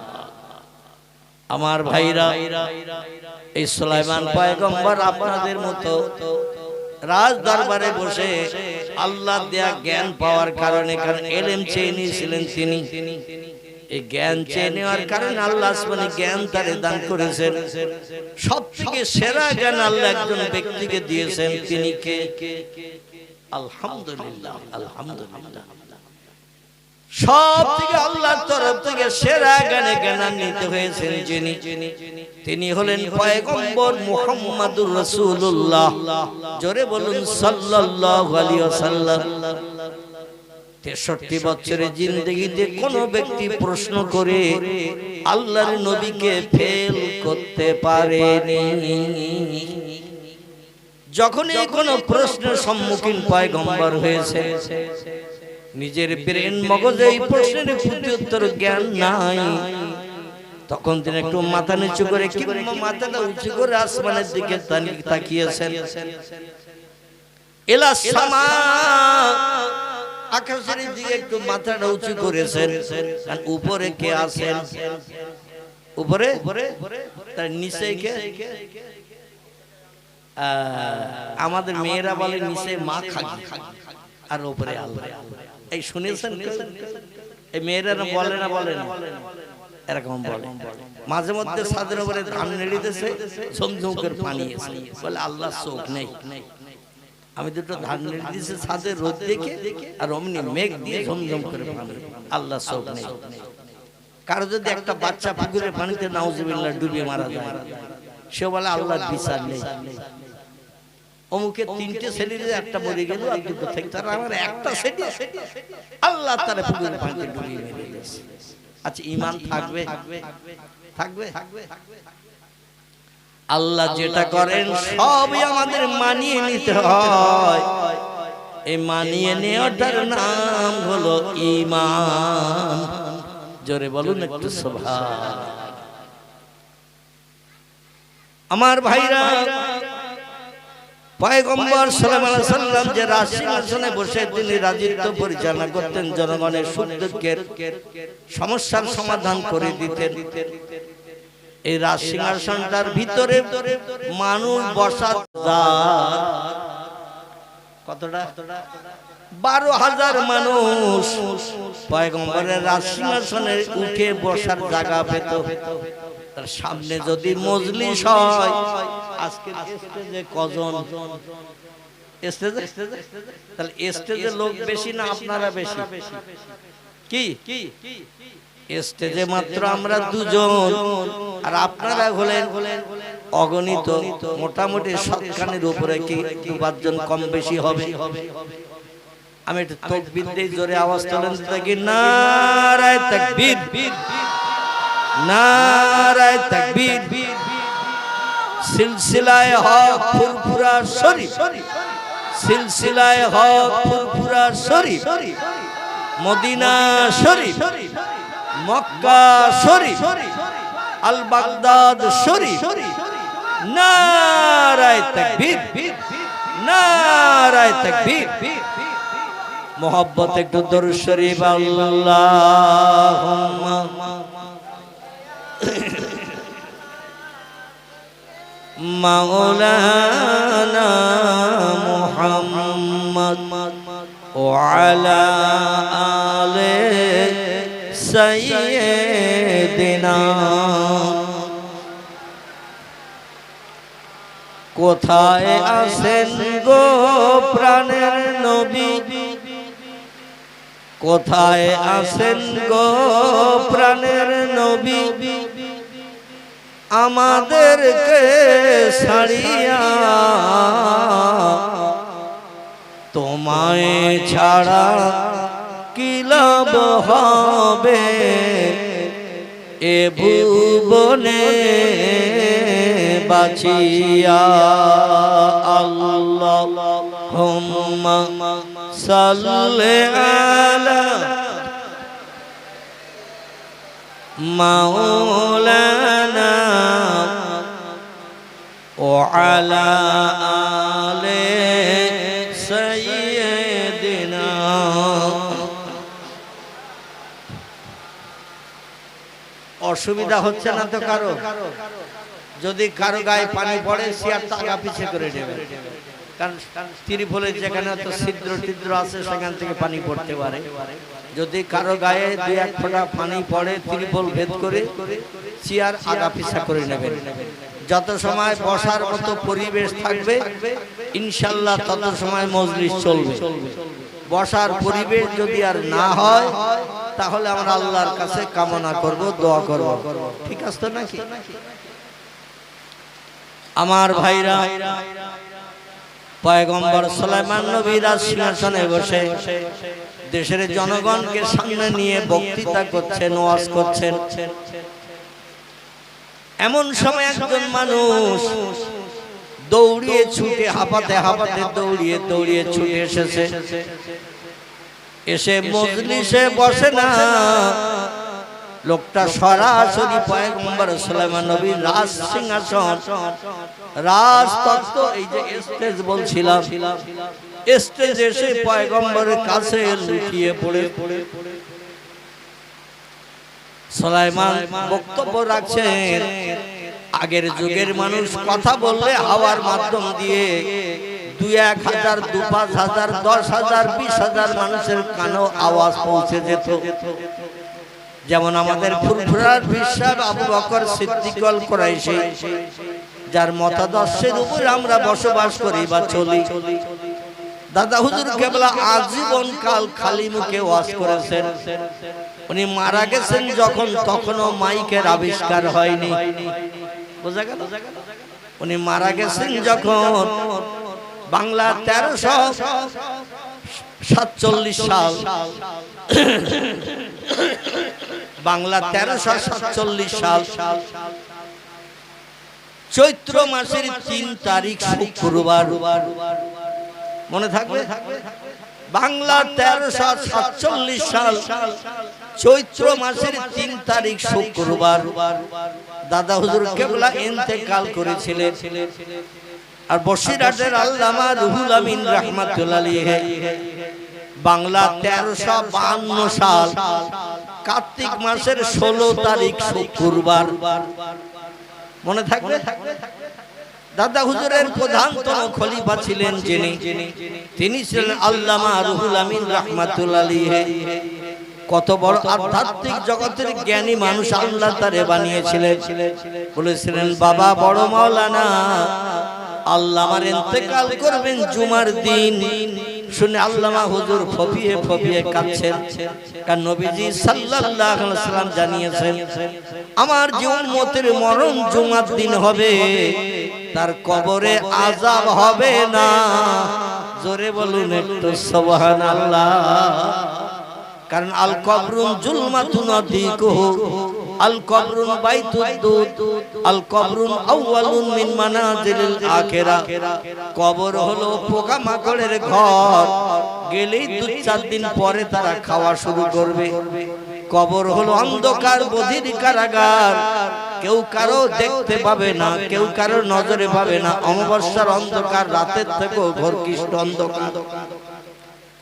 আমার ভাইরা, এই সুলাইমান পয়গম্বর আপনাদের মতো রাজ দরবারে বসে আল্লাহ দেয়া জ্ঞান পাওয়ার কারণে, কারণ ইলম চেয়ে নিয়েছিলেন তিনি, এই জ্ঞান চেয়ে নেওয়ার কারণে আল্লাহ আসমানি জ্ঞান তারে দান করেছেন। সবথেকে সেরা জ্ঞান আল্লাহ একজন ব্যক্তিকে দিয়েছেন, তিনি কে? আলহামদুলিল্লাহ, আলহামদুলিল্লাহ। সব থেকে আল্লাহর তরফ থেকে সেরা জ্ঞানে জ্ঞানান্বিত হয়েছেন যিনি, তিনি হলেন পয়গম্বর মুহাম্মদুর রাসূলুল্লাহ। জোরে বলুন সাল্লাল্লাহু আলাইহি ওয়াসাল্লাম। 63 বছরের জিন্দেগিতে কোন ব্যক্তি প্রশ্ন করে আল্লাহর নবীকে ফেল করতে পারেনি। যখনই কোন প্রশ্নের সম্মুখীন পয়গম্বর হয়েছে, নিজের ব্রেন মগজে এই প্রশ্নের উত্তর জ্ঞান নাই, তখন তিনি একটু মাথা নিচু করে, কিংবা মাথাটা উঁচু করে আসমানের দিকে তাকিয়েছেন। ইলা সামা, আকাশের দিকে একটু মাথাটা উঁচু করেছেন। আর উপরে কে আছেন? উপরে তার নিচে কে? আমাদের মেয়েরা বলে নিচে মা খাকি, আর উপরে আল্লাহ। এই শুনেছেন? এই মেয়েরা বলে না, বলে না, এরকম বলে। মাঝে মধ্যে ছাদের উপরে ধান নেড়িতেছে, ঝমঝম করে পানি এসে, বলে আল্লাহ চোখ নেই। আমি দুটো ধান নেড়ে দিয়েছি ছাদে রোদ দেখে, আর অমনি মেঘ দিয়ে ঝমঝম করে পানি, আল্লাহ চোখ নেই। কারো যদি একটা বাচ্চা পুকুরের পানিতে নাউজুবিল্লাহ ডুবিয়ে মারা যায়, সে বলে আল্লাহর বিচার নেই। অমুকে 3টে ছেলে একটা মরে গেল, আর দুটো থেকে তার আমার একটা ছেলে আল্লাহ তার পুকুরের পানিতে ডুবিয়ে মেরে দিয়েছে। আচ্ছা, ঈমান থাকবে? থাকবে? আল্লাহ যেটা করেন সবই আমাদের মানিয়ে নিতে হয়। এই মানিয়ে নেওয়াটার নাম হলো ঈমান। জোরে বলুন একটু সুবহান। আমার ভাইরা, পয়গম্বর সাল্লাল্লাহু আলাইহি ওয়াসাল্লাম যে রাজসিংহাসনে বসে তিনি রাজত্ব পরিচালনা করতেন, জনগণের সুখ দুঃখের সমস্যার সমাধান করে দিতেন। এই রাজসিংহাসনটার ভিতরে মানুষ বসার কতটা? 12,000 মানুষ পয়গম্বরের রাজসিংহাসনে উঠে বসার জায়গা পেত। তার সামনে যদি মজলিস হয়, আজকে স্টেজে কজন? স্টেজে তাহলে স্টেজে লোক বেশি না আপনারা বেশি? কি স্টেজে মাত্র আমরা 2 জন, আর আপনারা হলেন অগণিত। মোটামুটি 7খানের উপরে কি 2-5 জন কম বেশি হবে। আমি একটু তাকবীর দেই, জোরে আওয়াজ তোলেন দেখি। নারায়ে তাকবীর, নারায়ে তাকবীর। সিলসিলায়ে হক ফুরফুরা শরীফ, সিলসিলায়ে হক ফুরফুরা শরীফ, মদিনা শরীফ, মক্কা শরীফ, আল বাগদাদ শরীফ। নারায়ে তাকবীর, নারায়ে তাকবীর। মোহাব্বত একটু দরুদ শরীফ। আল্লাহুম্মা মাওলানা মুহাম্মদ ওয়া আলা আলি সাইয়্যিদ দেনা কোথায় আছেন গো প্রাণের নবী কোথায় আছেন গো প্রাণের নবী আমাদেরকে ছাড়িয়া তোমায় ছাড়া কি লাভ হবে এ ভুবনে বাঁচিয়া আল্লাহুম্মা সাল্লি আলা মাওলানা ওয়া আলা আলি সাইয়্যিদিনা। অসুবিধা হচ্ছে না তো কারো? যদি কারো গায়ে পানি পড়ে চেয়ারটা আগা পিছে করে নেবে, কারণ ত্রিপলে যেখানে তো ছিদ্র টিদ্র আছে সেখান থেকে পানি পড়তে পারে। যদি কারো গায়ে দুই এক ফোঁটা পানি পড়ে ত্রিপল ভেদ করে চেয়ার আগা পিছা করে নেবেন। যত সময় বসার মতো পরিবেশ থাকবে ইনশাল্লাহ তত সময় মজলিস চলবে। বসার পরিবেশ যদি আর না হয় তাহলে আমরা আল্লাহর কাছে কামনা করব, দোয়া করব। ঠিক আছে তো নাকি? আমার ভাইরা, পয়গম্বর সুলাইমান নবী রাজ সিংহাসনে বসে দেশের জনগণকে সামনে নিয়ে বক্তৃতা করছেন, ওয়াজ করছেন। এমন সময় একজন মানুষ দৌড়িয়ে ছুটে হাঁপাতে হাঁপাতে দৌড়িয়ে ছুটে এসেছে। এসে মজলিসে বসে না, লোকটা সরাসরি পয়গম্বর সুলাইমান নবীর রাজ সিংহাসন, রাজতত্ত্ব, এই যে স্টেজ বলছিলাম, স্টেজ এসে পয়গম্বরের কাছে লুটিয়ে পড়ে সুলাইমান বক্তব্য রাখছেন। আগের যুগের মানুষ কথা বললে হাওয়ার মাধ্যম দিয়ে 2-1000, 2-5000, 10,000, 20,000 মানুষের কানেও আওয়াজ পৌঁছে যেত। যেমন আমাদের ফুরফুরার পীর সাহেব আবু বকর সিদ্দিক আল কুরাইশি, যার মতাদর্শের উপর আমরা বসবাস করি বা চলি। দাদা হুজুর কেবলা আজীবন কাল খালি মুখে ওয়াজ করেছেন। উনি মারা গেছেন যখন, তখনও মাইকের আবিষ্কার হয়নি। বোঝা গেল? উনি মারা গেছেন যখন বাংলা 1347 সাল, বাংলা 1347 সাল চৈত্র মাসের 3 তারিখ শুক্রবার। মনে থাকবে? বাংলা 1347 সাল চৈত্র মাসের 3 তারিখ শুক্রবার দাদা হুজুর কেবলা ইন্তেকাল করেছিলেন। আর বসিরহাটের আল্লামা রুহুল আমিন রাহমাতুল্লাহ আলাইহি বাংলা 1352 সাল কার্তিক মাসের 16 তারিখ শুক্রবার। মনে থাকবে? দাদা হুজুরের প্রধানতম খলিফা ছিলেন যিনি, তিনি ছিলেন আল্লামা রুহুল আমিন রাহমাতুল্লাহ আলাইহি। কত বড় আধ্যাত্মিক জগতের জ্ঞানী মানুষ আল্লাহ তারে বানিয়েছিলেন। বলেছিলেন, বাবা বড় মাওলানা আল্লাহ আমার ইন্তেকাল করবেন জুমার দিন। শুনে আল্লামা হুজুর ফপিয়ে ফপিয়ে কাঁদছেন, কারণ নবীজি সাল্লাল্লাহু আলাইহি ওয়াসাল্লাম জানিয়েছেন আমার যে উম্মতের মরণ জুমার দিন হবে তার কবরে আযাব হবে না। জোরে বলুন একটু সুবহানাল্লাহ। কারণ আল কবরুন জুলমাতুন আদিকুহু, আল কবরুন বাইতুদ, আল কবরুন আউয়ালুন মিন মানাজিলিল আখিরা। কবর হলো পোকামাকড়ের ঘর, গেলেই 2-4 দিন পরে তারা খাওয়া শুরু করবে। কবর হলো অন্ধকার বধির কারাগার, কেউ কারো দেখতে পাবে না, কেউ কারো নজরে পাবে না। অমাবস্যার অন্ধকার রাতের থেকেও ঘোরকৃষ্ট অন্ধকার,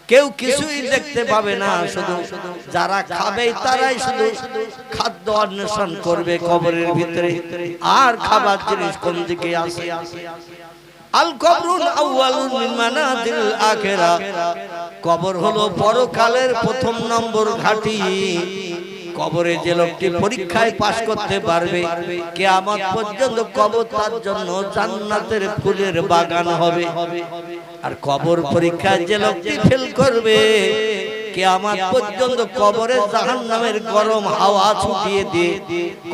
কেউ কিছুই দেখতে পাবে না। শুধু যারা খাবে তারাই শুধু খাদ্য অন্বেষণ করবে কবরের ভিতরে, আর খাবার জিনিস কোন দিকে আসে। আল কবরুন আউয়ালুন মিন মানাজিলিল আখিরা, কবর হলো পরকালের প্রথম নম্বর ঘাঁটি। কবরে যে লোকটি পরীক্ষায় পাশ করতে পারবে কিয়ামত পর্যন্ত কবর তার জন্য জান্নাতের ফুলের বাগান হবে। আর কবর পরীক্ষায় যে লোকটি ফেল করবে কিয়ামত পর্যন্ত কবরে জাহান্নামের গরম হাওয়া ছুটিয়ে দিয়ে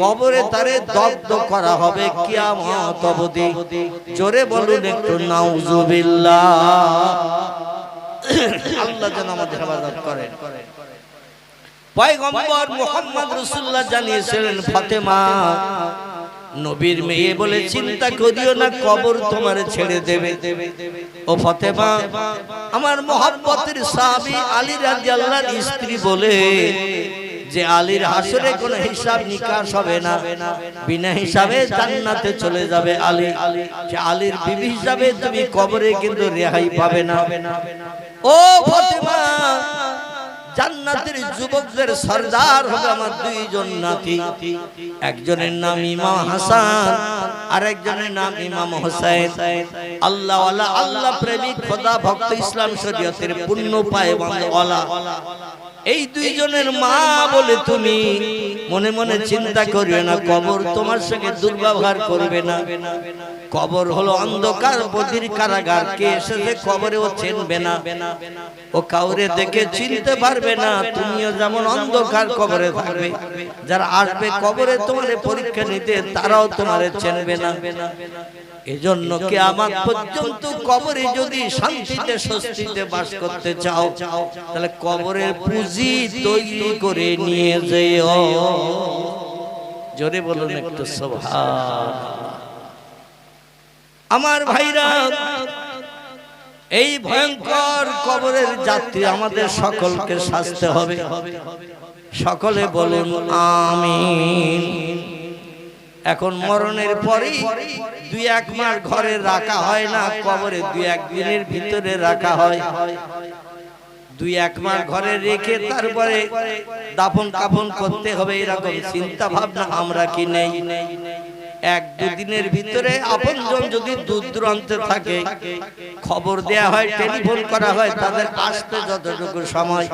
কবরে তারে দগ্ধ করা হবে কিয়ামত অবধি। জোরে বলুন একটু নাউজুবিল্লাহ। আল্লাহ যেন আমাদের হেফাজত করেন। পয়গম্বর মুহাম্মদ রাসূলুল্লাহ জানিয়েছিলেন, ফাতেমা নবীর মেয়ে বলে চিন্তা করিও না, কবর তোমার ছেড়ে দেবে। ও ফাতেমা, আমার মুহাব্বতের সাহাবী আলী রাদিয়াল্লাহু স্ত্রী বলে যে আলীর হাসরে কোনো হিসাব নিকাশ হবে না, বিনা হিসাবে জান্নাতে চলে যাবে আলী। যে আলীর বিবি হিসাবে তুমি কবরে কিন্তু রেহাই পাবে না। ও ফাতেমা, জান্নাতের যুবকদের সরদার হবে আমার দুইজন নাতি, একজনের নাম ইমাম হাসান আর একজনের নাম ইমাম হোসেন। আল্লাহ ওয়ালা, আল্লাহ প্রেমিক, খোদা ভক্ত, ইসলাম শরীয়তের পূর্ণ পায়বান্দ ওয়ালা এই দুইজনের মা বলে তুমি মনে মনে চিন্তা করিও না, কবর তোমার সঙ্গে দুর্ব্যবহার করবে না। কবর হলো অন্ধকার বদির কারাগার, কে এসেছে কবরে ও চিনবে না, ও কাউরে দেখে চিনতে পারবে না। তুমিও যেমন অন্ধকার কবরে থাকবে, যারা আসবে কবরে তোমার পরীক্ষা নিতে তারাও তোমারে চিনবে না। এজন্য কিয়ামত পর্যন্ত কবরে যদি শান্তিতে স্বস্তিতে বাস করতে চাও তাহলে কবরের পুঁজি তৈরি করে নিয়ে যেও। জোরে বলুন একটু সুবহানাল্লাহ। আমার ভাইরা, এই ভয়ঙ্কর কবরের যাত্রী আমাদের সকলকে সাজতে হবে। সকলে বলুন আমিন। এখন মরণের পরেই 2-1 মাস ঘরে রাখা হয় না, কবরে 2-1 দিনের ভিতরে রাখা হয়। 2-1 মাস ঘরে রেখে তারপরে দাফন কাফন করতে হবে, এরকম চিন্তা ভাবনা আমরা কি নেই? 1-2 দিনের ভিতরে আপনজন যদি দূর দূরান্তে থাকে খবর দেয়া হয়, টেলিফোন করা হয়, তাদের আসতে যতটুকু সময়,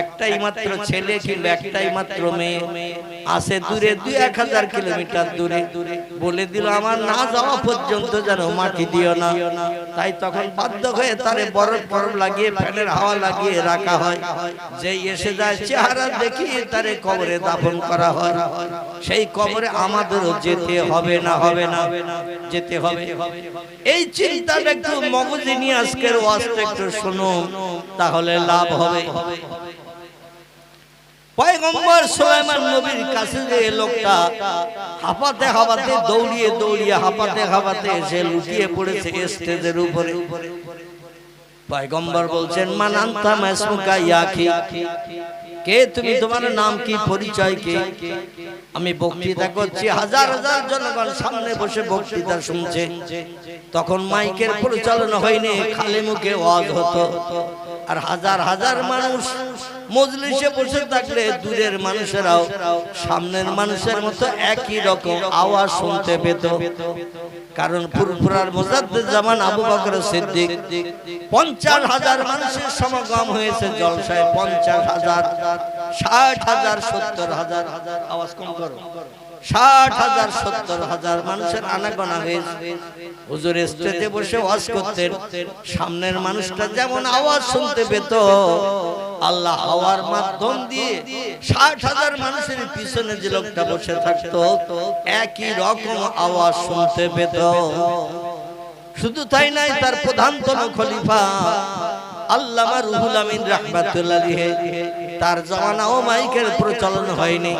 একটাই মাত্র ছেলে কিংবা একটাই মাত্র মেয়ে আসে দূরে 2-1000 কিলোমিটার দূরে, বলে দিল আমার না যাওয়া পর্যন্ত যেন মাটি দিও না। তাই তখন বাধ্য হয়ে তারে বরফ লাগিয়ে ফ্যানের হাওয়া লাগিয়ে রাখা হয়। যেই এসে যায় চেহারা দেখিয়ে তারে কবরে দাফন করা হয়। সেই কবরে আমাদেরও যেতে হবে না, হবে না, যেতে হবে। এই চিন্তাটা একটু মগজে নিয়ে আজকের ওয়াজটা একটু শুনুন, তাহলে লাভ হবে। পয়গম্বর সুলাইমান নবীর কাছে যে লোকটা হাঁপাতে হাঁপাতে দৌড়িয়ে দৌড়িয়ে হাঁপাতে হাঁপাতে এসে লুটিয়ে পড়েছে স্টেজের উপরে, পয়গম্বর বলছেন মান আনতা মাসমুকা ইয়াকি, কে তুমি, তোমার নাম কি, পরিচয় কি? আমি বক্তৃতা করছি, হাজার হাজার জনগণ সামনে বসে বক্তৃতা শুনছে। তখন মাইকের পরিচালনা হয়নি, খালি মুখে ওয়াজ হতো। আর হাজার হাজার মানুষ মজলিসে বসে থাকলে দূরের মানুষেরাও সামনের মানুষের মতো একই রকম আওয়াজ শুনতে পেত। কারণ ফুরফুরার মুজাদ্দিদ জামান আবু বকর সিদ্দিক 50,000 মানুষের সমাগম হয়েছে জলসায়। 50,000, 60,000, 70,000, আওয়াজ কম করো, 60,000, 70,000 মানুষের আনাগোনা হয়েছে। হুজুর স্টেজে বসে ওয়াজ করতেন, সামনের মানুষটা যেমন আওয়াজ শুনতে পেত, আল্লাহ হাওয়ার মাধ্যম দিয়ে 60,000 মানুষের পিছনে যে লোকটা বসে থাকতো একই রকম আওয়াজ শুনতে পেত। শুধু তাই নাই, তার প্রধানতম খলিফা আল্লামা রুহুল আমিন রাহমাতুল্লাহ আলাইহি, তার জামানাও মাইকের প্রচলন হয়নি,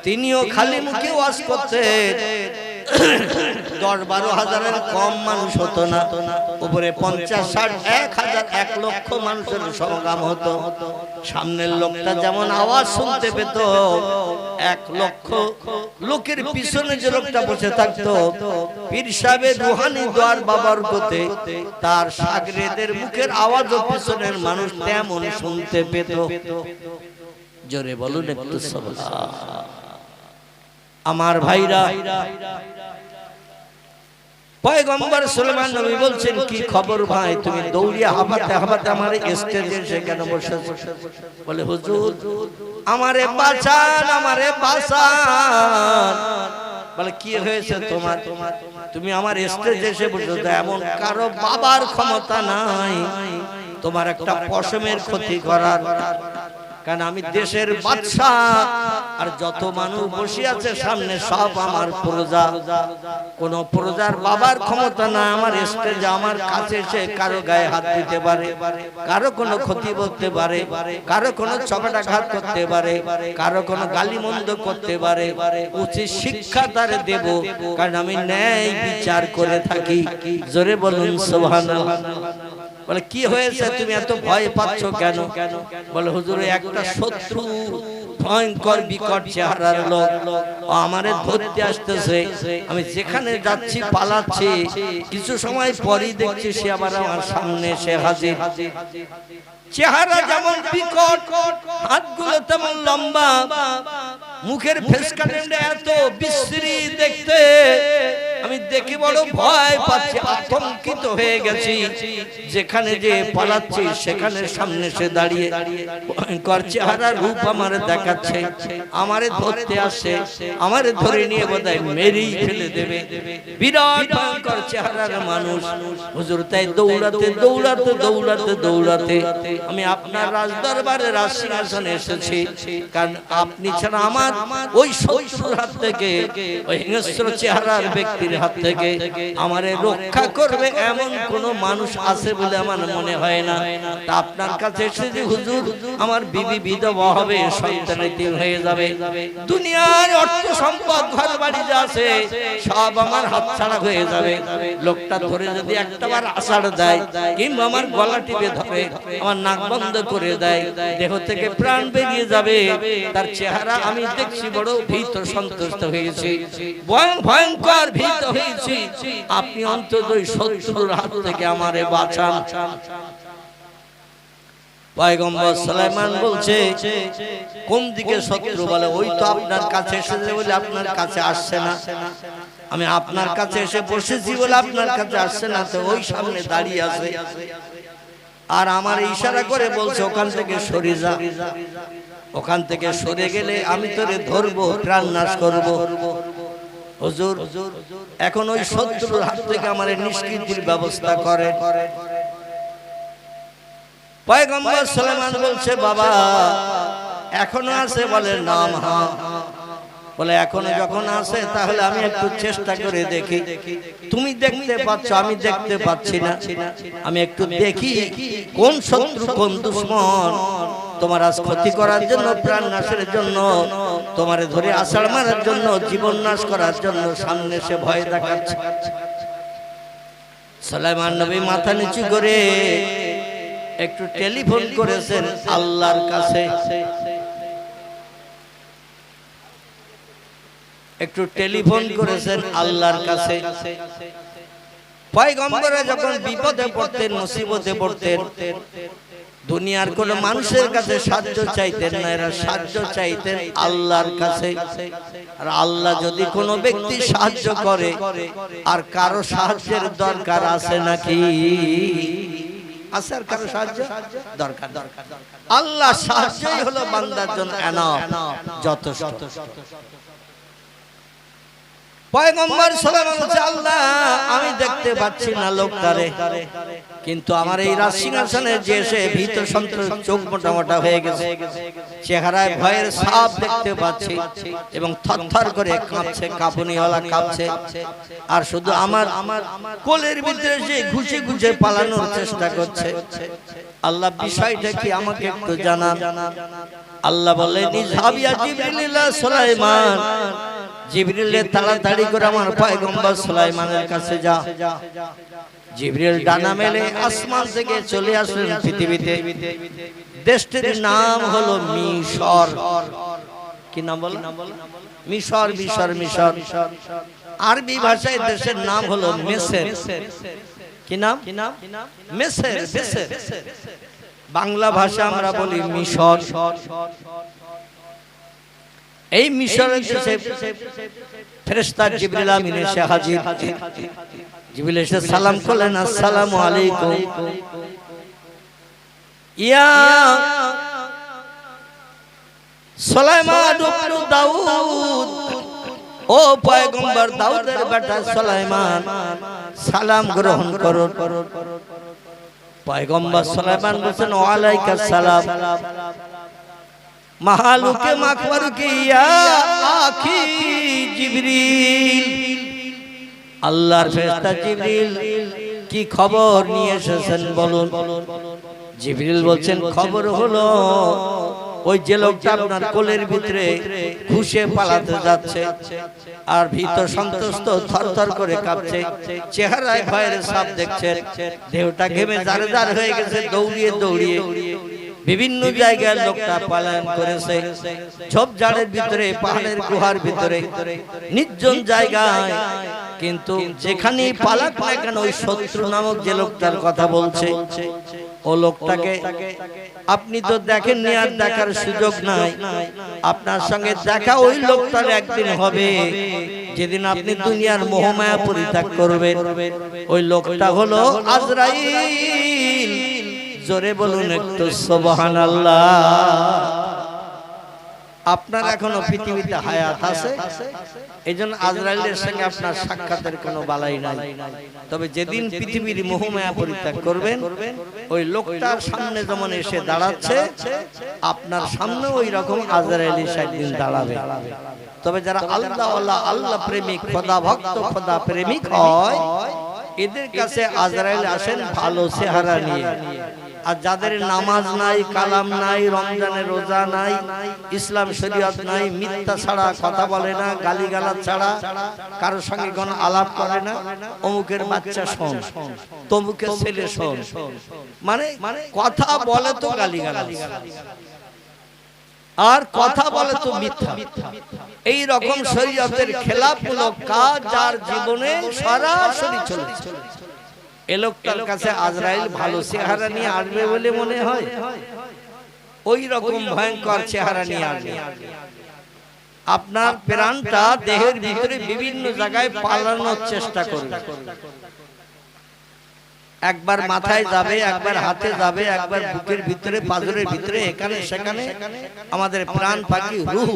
তিনিও খালি মুখে ওয়াজ করতেন। 10-12 হাজারের কম মানুষ হতো না, উপরে 50, 60, 1000, 1 লক্ষ মানুষের সমাগম হতো। সামনের লোকটা যেমন আওয়াজ শুনতে পেত, 1 লক্ষ লোকের পিছনে যে লোকটা বসে থাকতো পীর সাহেবের রুহানি দোয়ার বাবরকতে তার শাগরেদের মুখের আওয়াজও পিছনের মানুষ তেমন শুনতে পেত। জোরে বলুন একটু সুবহানাল্লাহ। আমার ভাইরা, পয়গম্বর সুলাইমান নবী বলছেন কি খবর ভাই, তুমি দৌড়িয়ে হাঁপাতে হাঁপাতে আমার স্টেজে এসে কেন বসেছো? বলে হুজুর আমারে বাঁচান, আমারে বাঁচান। বলে কি হয়েছে তোমার? তুমি আমার স্টেজে এসে বসেছো, এমন কারো বাবার ক্ষমতা নাই তোমার একটা পশমের ক্ষতি করার, কারণ আমি দেশের বাদশা, আর যত মানুষ বসে আছে সামনে সব আমার প্রজা। কোন প্রজার বাবার ক্ষমতা না আমার স্টেজে আমার কাছে এসে কারো গায়ে হাত দিতে পারে, কারো কোনো ক্ষতি করতে পারে, কারো কোনো চপেটাঘাত করতে পারে, কারো কোনো গালিমন্দ করতে পারে। উচিত শিক্ষা তারে দেব, কারণ আমি ন্যায় বিচার করে থাকি। জোরে বলুন সুবহানাল্লাহ। বলে কি হয়েছে, তুমি এত ভয় পাচ্ছ কেন? বলে হুজুর একটা শত্রু ভয়ঙ্কর বিকট চেহারার লোক আমারে ধরতে আসতেছে, আমি যেখানে যাচ্ছি পালাচ্ছি, কিছু সময় পরই দেখছি সে আবার আমার সামনে এসে হাজির। চেহারা যেমন বিকট, হাতগুলো তেমন লম্বা, মুখের ফেস কাটিংটা এত বিশ্রী দেখতে, আমি দেখে বড় ভয় পাচ্ছি, আতঙ্কিত হয়ে গেছি। যেখানে যে পালাচ্ছি সেখানে সামনে সে দাঁড়িয়ে ভয়ঙ্কর চেহারার রূপ আমার দেখাচ্ছে, আমারে ধরতে আসে, আমারে ধরে নিয়ে বোধহয় মেরেই ফেলে দেবে। বিরাট ভয়ঙ্কর চেহারার মানুষ। হুজুর তাই দৌড়াতে দৌড়াতে দৌড়াতে দৌড়াতে আমি আপনার রাজদরবারে রাজসিংহাসনে এসেছি, কারণ আপনি ছাড়া আমার ওই শত্রুর হাত থেকে, ওই হিংস্র চেহারার ব্যক্তির হাত থেকে আমারে রক্ষা করবে এমন কোন মানুষ আছে বলে আমার মনে হয় না। তা আপনার কাছে এসেছি হুজুর, আমার বিবি বিধবা হবে, সন্তান এতিম হয়ে যাবে, দুনিয়ার অর্থ সম্পদ ঘর বাড়ি যা আছে সব আমার হাতছাড়া হয়ে যাবে। লোকটা ধরে যদি একটাবার আষাঢ় দেয়, কিংবা আমার গলা টিপে ধরে আমার নাক বন্ধ করে দেয়, দেহ থেকে প্রাণ বেরিয়ে যাবে, তার চেহারা আমি দেখছি বড় ভীত সন্তুষ্ট হয়েছি, ভয়ঙ্কর ভীত হয়েছি। আপনি অন্তত ওই শত্রুর হাত থেকে আমারে বাঁচান। পয়গম্বর সুলাইমান বলছে কোন দিকে শত্রু? বলে ওই তো আপনার কাছে এসেছে বলে আপনার কাছে আসছে না, আমি আপনার কাছে এসে বসেছি বলে আপনার কাছে আসছে না, তো ওই সামনে দাঁড়িয়ে আছে আর আমার ইশারা করে বলছে ওখান থেকে সরে যা, ওখান থেকে সরে গেলে আমি তোরে ধরবো, প্রাণ নাশ করবো। হুজুর এখন ওই শত্রুর হাত থেকে আমার নিষ্কৃতির ব্যবস্থা করে। পয়গম্বর সুলাইমান বলছে বাবা এখনো আছে? বলে নাম হ্যাঁ। বলে এখনো যখন আছে তাহলে আমি একটু চেষ্টা করে দেখি, তুমি দেখতে পাচ্ছ আমি দেখতে পাচ্ছি না, আমি একটু দেখি কোন শত্রু কোন দুশমন তোমার আজ ক্ষতি করার জন্য, প্রাণ নাশের জন্য, তোমারে ধরে আষাঢ় মারার জন্য, জীবন নাশ করার জন্য সামনে সে ভয় দেখাচ্ছে। সুলাইমান নবী মাথা নিচু করে একটু টেলিফোন করেছেন আল্লাহর কাছে, একটু টেলিফোন করেছেন আল্লাহর কাছে। পয়গম্বরে যখন বিপদে পড়তেন, মুসিবতে পড়তেন, দুনিয়ার কোন মানুষের কাছে সাহায্য চাইতেন না, এরা সাহায্য চাইতেন আল্লাহর কাছে। আর আল্লাহ যদি কোনো ব্যক্তি সাহায্য করে, আর কারো সাহায্যের দরকার আছে নাকি? আছে আর কারো সাহায্য দরকার? আল্লাহ সাহায্যই হলো বান্দার জন্য এনাফ, যথেষ্ট। পয়গম্বর সুলাইমান বলছে আল্লাহ আমি দেখতে পাচ্ছি না লোকটারে, কিন্তু আমার এই রাজসিংহাসনে যে এসে ভীত সন্ত্রস্ত, চোখ মোটা মোটা হয়ে গেছে, চেহারায় ভয়ের ছাপ দেখতে পাচ্ছি এবং থরথর করে কাঁপছে, কাঁপুনিওয়ালা কাঁপছে, আর শুধু আমার কোলের ভিতরে যে ঘুষে ঘুষে পালানোর চেষ্টা করছে। আল্লাহ বিষয়টা কি আমাকে একটু জানান। আল্লাহ বললেন ইযহাবিয়া জিবরিল ইলা সুলাইমান, জিবরিল তাড়াতাড়ি করে আমার পয়গম্বর সুলাইমানের কাছে যা। জিবরিল ডানা মেলে আসমান থেকে চলে আসলেন পৃথিবীতে। দেশটির নাম হলো মিশর। কি নাম বলে? মিশর। মিশর মিশর আরবি ভাষায় দেশের নাম হলো মেসর। কি নাম? মেসর। বাংলা ভাষা আমরা বলি মিশর। এই মিশরের দেশে ফেরেশতা জিবরিল আমিন এসে হাজির। জিবরিল এসে সালাম করলেন, আসসালামু আলাইকুম ইয়া সুলাইমান ইবনে দাউদ, ও পয়গম্বর দাউদের বেটা সুলাইমান, সালাম গ্রহণ করুন। পয়গম্বর সুলাইমান বলেন, ওয়ালাইকুম সালাম। মাহালুকে মাকবারুকে ইয়া আখি জিবরিল, আল্লাহর ফেরেশতা জিবরিল কি খবর নিয়ে এসেছেন বলুন। জিবরিল বলছেন, খবর হলো ওই যে লোকটা আপনার কোলের ভিতরে ঘুষে পালাতে যাচ্ছে আর ভীত সন্ত্রস্ত থরথর করে কাঁপছে, চেহারায় ভয়ের ছাপ দেখছেন, দেহটা ঘেমে জারে জার হয়ে গেছে, দৌড়িয়ে দৌড়িয়ে বিভিন্ন জায়গায় লোকটা পলায়ন করেছে, ঝোপঝাড়ের ভিতরে, পাহাড়ের গুহার ভিতরে, নির্জন জায়গায়। কিন্তু যেখানেই পালাক না কেন ওই শত্রু নামক যে লোকটার কথা বলছে, ও লোকটাকে আপনি তো দেখেননি আর দেখার সুযোগ নাই। আপনার সঙ্গে দেখা ওই লোকটার একদিন হবে যেদিন আপনি দুনিয়ার মোহমায়া পরিত্যাগ করবেন। ওই লোকটা হলো আজরাইল। জোরে বলুন একটু সুবহানাল্লাহ। আপনার এখনো পৃথিবীতে হায়াত আছে, এইজন্য আজরাইলের সঙ্গে আপনার সাক্ষাতের কোনো বালাই নাই। তবে যেদিন পৃথিবীর মোহমায়া পরিত্যাগ করবেন, ওই লোকটার সামনে যেমন এসে দাঁড়াচ্ছে, আপনার সামনে ওই রকম আজরাইল সেদিন দাঁড়াবে। তবে যারা আল্লাহ আল্লাহ আল্লাহ প্রেমিক, খোদা ভক্ত, খোদা প্রেমিক হয়, এদের কাছে আজরাইল আসেন ভালো চেহারা নিয়ে। আর যাদের নামাজ নাই, কালাম নাই, রমজানের রোজা নাই, ইসলাম শরীয়ত নাই, মিথ্যা ছাড়া কথা বলে না, গালিগালাজ ছাড়া কারোর সঙ্গে কোনো আলাপ করে না, অমুকের বাচ্চা শোন, তমুকের ছেলে শোন, মানে কথা বলে তো গালিগালাজ আর কথা বলে তো মিথ্যা, এই রকম শরীয়তের খেলাফমূলক কাজ যার জীবনে সরাসরি চলেছে, এ লোকটার কাছে আজরাইল ভালো চেহারা নিয়ে আসবে বলে মনে হয়? ওই রকম ভয়ঙ্কর চেহারা নিয়ে আসবে। আপনার প্রাণটা দেহের ভিতরে বিভিন্ন জায়গায় পালানোর চেষ্টা করবে। একবার মাথায় যাবে, একবার হাতে যাবে, একবার বুকের ভিতরে, পাঁজরের ভিতরে, এখানে সেখানে আমাদের প্রাণ পাখি রূহ,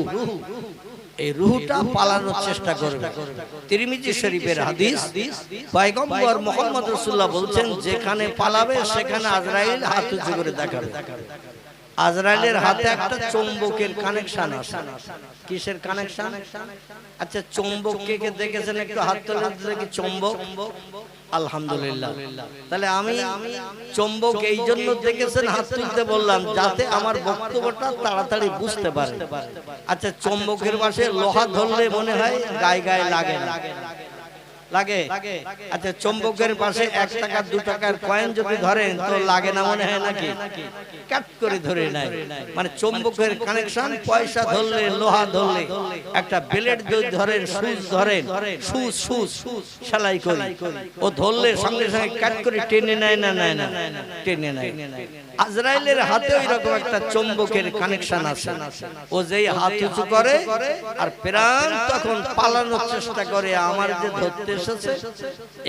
এই রূহটা পালানোর চেষ্টা করবে। তিরমিজি শরীফের হাদিস, পয়গম্বর মুহাম্মদ রাসূলুল্লাহ বলছেন, যেখানে পালাবে সেখানে আজরাইল হাত উঁচু করে দেখাবে। আজরাইলের হাতে একটা চুম্বকের কানেকশন আছে। কিসের কানেকশন? আচ্ছা, চুম্বক কে কে দেখেছেন? একটু হাত তুলে দেখি। চুম্বক, আলহামদুলিল্লাহ। তাহলে আমি চুম্বক এই জন্য দেখেছেন হাত তুলতে বললাম, যাতে আমার বক্তব্যটা তাড়াতাড়ি বুঝতে পারে। আচ্ছা, চুম্বকের পাশে লোহা ধরলে মনে হয় গায়ে গায়ে লাগে না? লাগে। আচ্ছা, চুম্বকের পাশে 1 টাকা 2 টাকার কয়েন যদি ধরেন তো লাগে না মনে হয় নাকি? কাট করে ধরে নাই। মানে চুম্বকের কানেকশন, পয়সা ধরলে, লোহা ধরলে, একটা ব্লেড যদি ধরেন, সুচ ধরেন, সুচ সেলাই করি, ও ধরলে সঙ্গে সঙ্গে কাট করে টেনে নেয় না? নেয় না, টেনে নেয়। আজরাইলের হাতে ওই রকম একটা চুম্বকের কানেকশন আছে। ও যেই হাত উঁচু করে আর প্রাণ তখন পালানোর চেষ্টা করে, আমার যে ধরতে এসেছে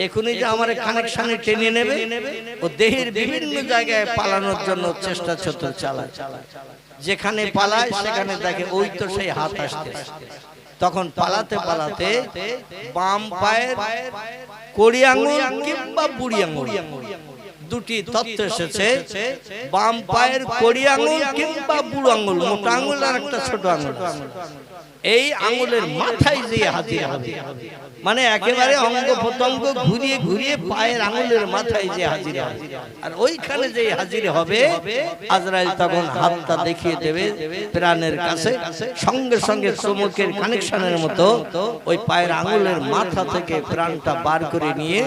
এখনই যে আমার কানেকশনে টেনে নেবে, ও দেহের বিভিন্ন জায়গায় পালানোর জন্য চেষ্টা চালায়। যেখানে পালায় সেখানে দেখে ওই তো সেই হাত আসছে। তখন পালাতে পালাতে বাম পায়ের কড়ি আঙুল কিংবা বুড়ি আঙুল, দুটি তত্ত্ব এসেছে। বাম পায়ের কড়ি আঙুল কিংবা বুড়ো আঙুল, মোটা আঙুল আর একটা ছোট আঙুল, এই আঙুলের মাথায় যে হাজির হবে, মানে একেবারে অঙ্গ প্রত্যঙ্গ ঘুরিয়ে ঘুরিয়ে পায়ের আঙুলের মাথায় যে হাজির হবে, আর ওইখানে যে হাজির হবে আজরাইল তখন হাতটা দেখিয়ে দেবে প্রাণের কাছে। সঙ্গে সঙ্গে চুম্বকের কানেকশনের মতো ওই পায়ের আঙুলের মাথা থেকে প্রাণটা বার করে নিয়ে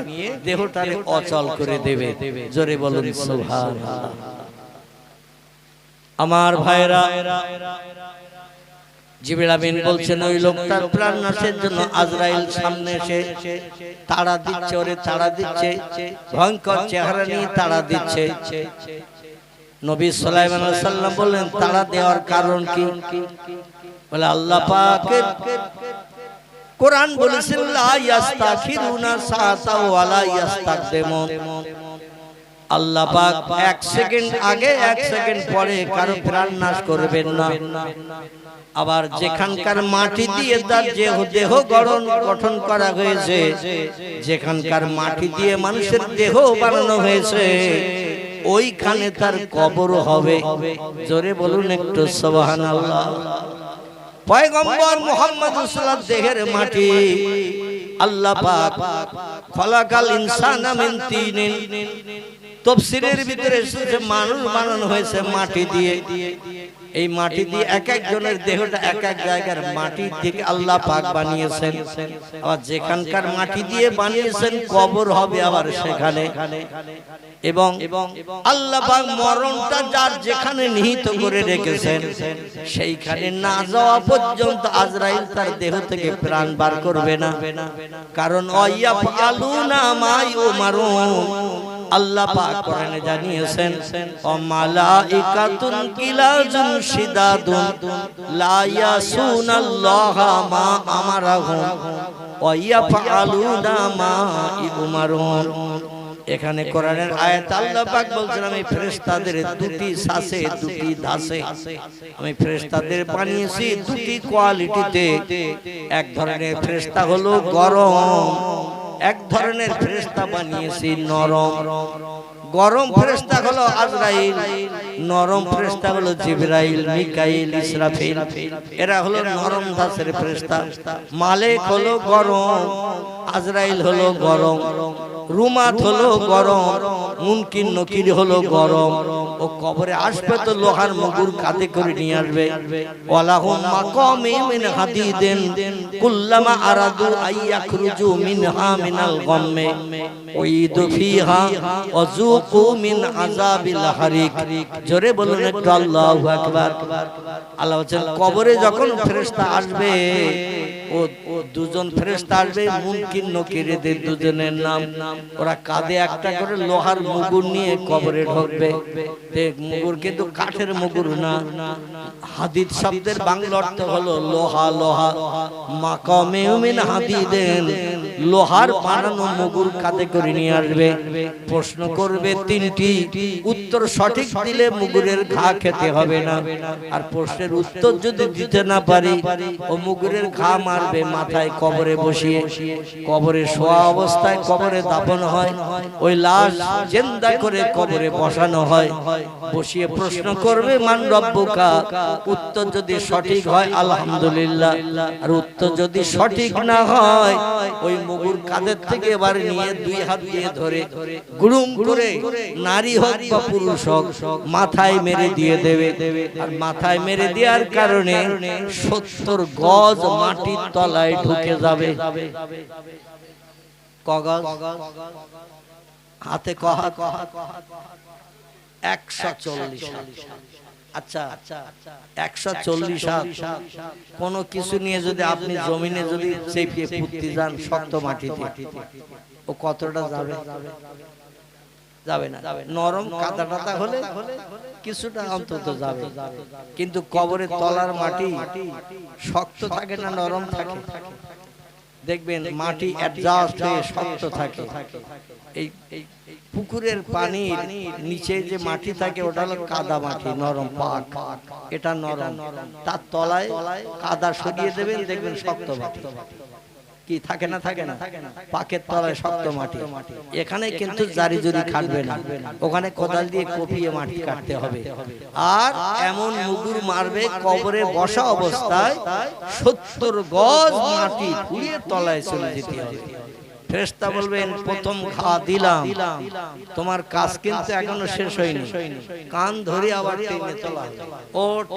দেহটাকে অচল করে দেবে। জোরে বলুন সুবহানাল্লাহ। আমার ভাইরা, জিবরিল আমিন বলছেন, ওই লোকটার প্রাণ নাশের জন্য আজরাইল সামনে এসে তাড়া দিচ্ছে, ওরে তাড়া দিচ্ছে, ভয়ঙ্কর চেহারা নিয়ে তাড়া দিচ্ছে। নবী সুলাইমান আলাইহিস সালাম বললেন, তাড়া দেওয়ার কারণ কি? বলে, আল্লাহ পাকের কোরআন বলেছে লা ইস্তাখিরুনা সাআতা ওয়া লা ইস্তাকদিমুন। আল্লাহ পাক 1 সেকেন্ড আগে 1 সেকেন্ড পরে কারো প্রাণ নাশ করবেন না। আবার যেখানকার মাটি দিয়ে তার দেহ গঠন করা হয়েছে, যেখানকার মাটি দিয়ে মানুষের দেহ বানানো হয়েছে, ওইখানে তার কবর হবে। জোরে বলুন একটু সুবহানাল্লাহ। পয়গম্বর মুহাম্মদ সাল্লাল্লাহু দেহের মাটি আল্লাহ পাক খলাকাল ইনসানা মিন তিনিন। তাফসীরের ভিতরে এসেছে মানুষ বানানো হয়েছে মাটি দিয়ে। এই মাটি দিয়ে এক একজনের দেহটা এক এক জায়গার মাটি থেকে আল্লাহ পাক বানিয়েছেন। আবার যেখানকার মাটি দিয়ে বানিয়েছেন কবর হবে আবার সেখানে। এবং আল্লাহ পাক মরণটা যার যেখানে নিহিত করে রেখেছেন সেইখানে না যাওয়া পর্যন্ত আজরাইল তার দেহ থেকে প্রাণ বার করবে না। কারণ ওয়াইয়াফআলুনা মা ইউমারুন। আল্লাহ পাক কোরআনে জানিয়েছেন ও মালাইকাতুন কিলাজুন শিদাদুন লা ইয়াসুনাল্লাহা মা আমারাহুম ওয়া ইয়াফআলুনা মা ইউমারুন। এখানে কোরআনের আয়াত আল্লাহ পাক বলছেন আমি ফেরেশতাদের দুটি সাসে দুটি দাসে আমি ফেরেশতাদের বানিয়েছি দুটি কোয়ালিটিতে। এক ধরনের ফেরেশতা হলো গরম, এক ধরনের ফেরেশতা বানিয়েছি নরম। গরম ফেরেশতা হলো আজরাইল, নরম ফেরেশতা হলো জিবরাইল, মিকাইল, ইসরাফিল। এরা হলো নরম ধাঁচের ফেরেশতা। মালিক হলো গরম, আজরাইল হলো গরম, রুমাত হলো গরম, মুনকির নকির হলো গরম। ও কবরে আসবে তো লোহার মুগুর কাঁধে করে নিয়ে আসবে। ওয়ালাহুম মাকামিন মিন হাদিদিন কুল্লামা আরাদু আইয়াখরুজু মিনহা মিনাল গাম্মি উইদু ফিহা ওয়াযুকু মিন আযাবিল হারিক। জোরে বলুন একটু আল্লাহু আকবার। আল্লাহ বলেন কবরে যখন ফেরেশতা আসবে ও দুজন ফেরেশতা আসবে, মুনকির নকিরদের দুজনের নাম। ওরা কাঁধে একটা করে লোহার মুগুর নিয়ে কবরে ঢুকবে। মুগুর কিন্তু কাঠের মুগুর না। হাদিদ শব্দের বাংলা অর্থ হলো লোহা। লোহা মাকামে মিন হাদিদেন, লোহার বানানো মুগুর কাঁধে করে নিয়ে আসবে। প্রশ্ন করবে তিনটি, উত্তর সঠিক দিলে মুগুরের ঘা খেতে হবে না। আর প্রশ্নের উত্তর যদি দিতে না পারি ও মুগুরের ঘা মারবে মাথায় কবরে বসিয়ে। কবরে শোয়া অবস্থায় কবরে দাফন হয়, ওই লাশ জিন্দা করে কবরে বসানো হয়। বসিয়ে প্রশ্ন করবে মান রব্বুকা। উত্তর যদি সঠিক হয় আলহামদুলিল্লাহ, আর উত্তর যদি সঠিক না হয় ওই মুগুর কাঁধের থেকে এবার নিয়ে দুই হাত দিয়ে ধরে গুরুম করে নারী হোক বা পুরুষ হোক মাথায় মেরে দিয়ে দেবে। আর মাথায় মেরে দেওয়ার কারণে 70 গজ মাটির তলায় ঢুকে যাবে। কগজ হাতে কহা 140 হাত। আচ্ছা 140 হাত কোন কিছু নিয়ে যদি আপনি জমিনে যদি চেপিয়ে পুঁততে যান শক্ত মাটিতে, ও কতটা যাবে? যাবে না। নরম কাদা টাদা হলে কিছুটা অন্তত যাবে, কিন্তু কবরের তলার মাটি শক্ত থাকে না নরম থাকে? দেখবেন মাটি অ্যাডজাস্ট হয়ে শক্ত থাকে। এই পুকুরের পানির নিচে যে মাটি থাকে ওটা হলো কাদা মাটি, নরম পাক, এটা নরম। তার তলায় কাদা সরিয়ে দেবেন, দেখবেন শক্ত মাটি। কি থাকে না? থাকে না? পাকের তলায় শক্ত মাটি। এখানে কিন্তু জারি জুরি খাটবে না, ওখানে কোদাল দিয়ে কপিয়ে মাটি কাটতে হবে। আর এমন মুগুর মারবে কবরে বসা অবস্থায় 70 গজ মাটি পুড়িয়ে তলায় চলে যেতে হবে। ফেরেশতা বলবেন প্রথম ঘা দিলাম, তোমার কাজ কিন্তু এখনো শেষ হয়নি। কান ধরে আবার টেনে তোলা, ওঠ।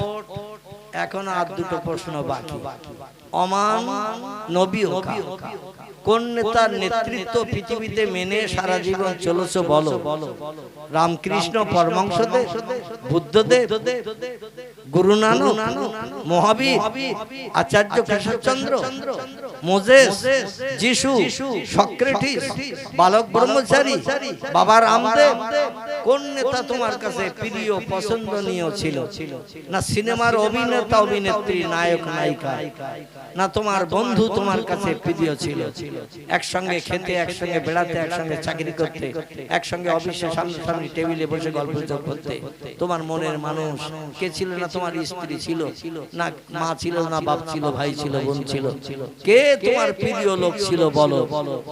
এখন আর দুটো প্রশ্ন বাকি। অমান নবী হোকা, কোন নেতার নেতৃত্ব পৃথিবীতে মেনে সারা জীবন চলেছো বলো? রামকৃষ্ণ পরমহংসদেব, বুদ্ধদেব, গুরু নানক, মহাবীর, আচার্য কেশবচন্দ্র, মোজেস, যিশু, সক্রেটিস, বালক ব্রহ্মচারী, বাবা রামদেব, কোন নেতা তোমার কাছে প্রিয় পছন্দনীয় ছিল? না সিনেমার অভিনেতা অভিনেত্রী, নায়ক নায়িকা, না তোমার বন্ধু তোমার কাছে প্রিয় ছিল? একসঙ্গে খেতে, একসঙ্গে বেড়াতে, একসঙ্গে চাকরি করতে, একসঙ্গে অফিসে সামনাসামনি টেবিলে বসে গল্প করতে তোমার মনের মানুষ কে ছিল? না তোমার স্ত্রী ছিল, না মা ছিল, না বাপ ছিল, ভাই ছিল, বোন ছিল, কে তোমার প্রিয় লোক ছিল বলো?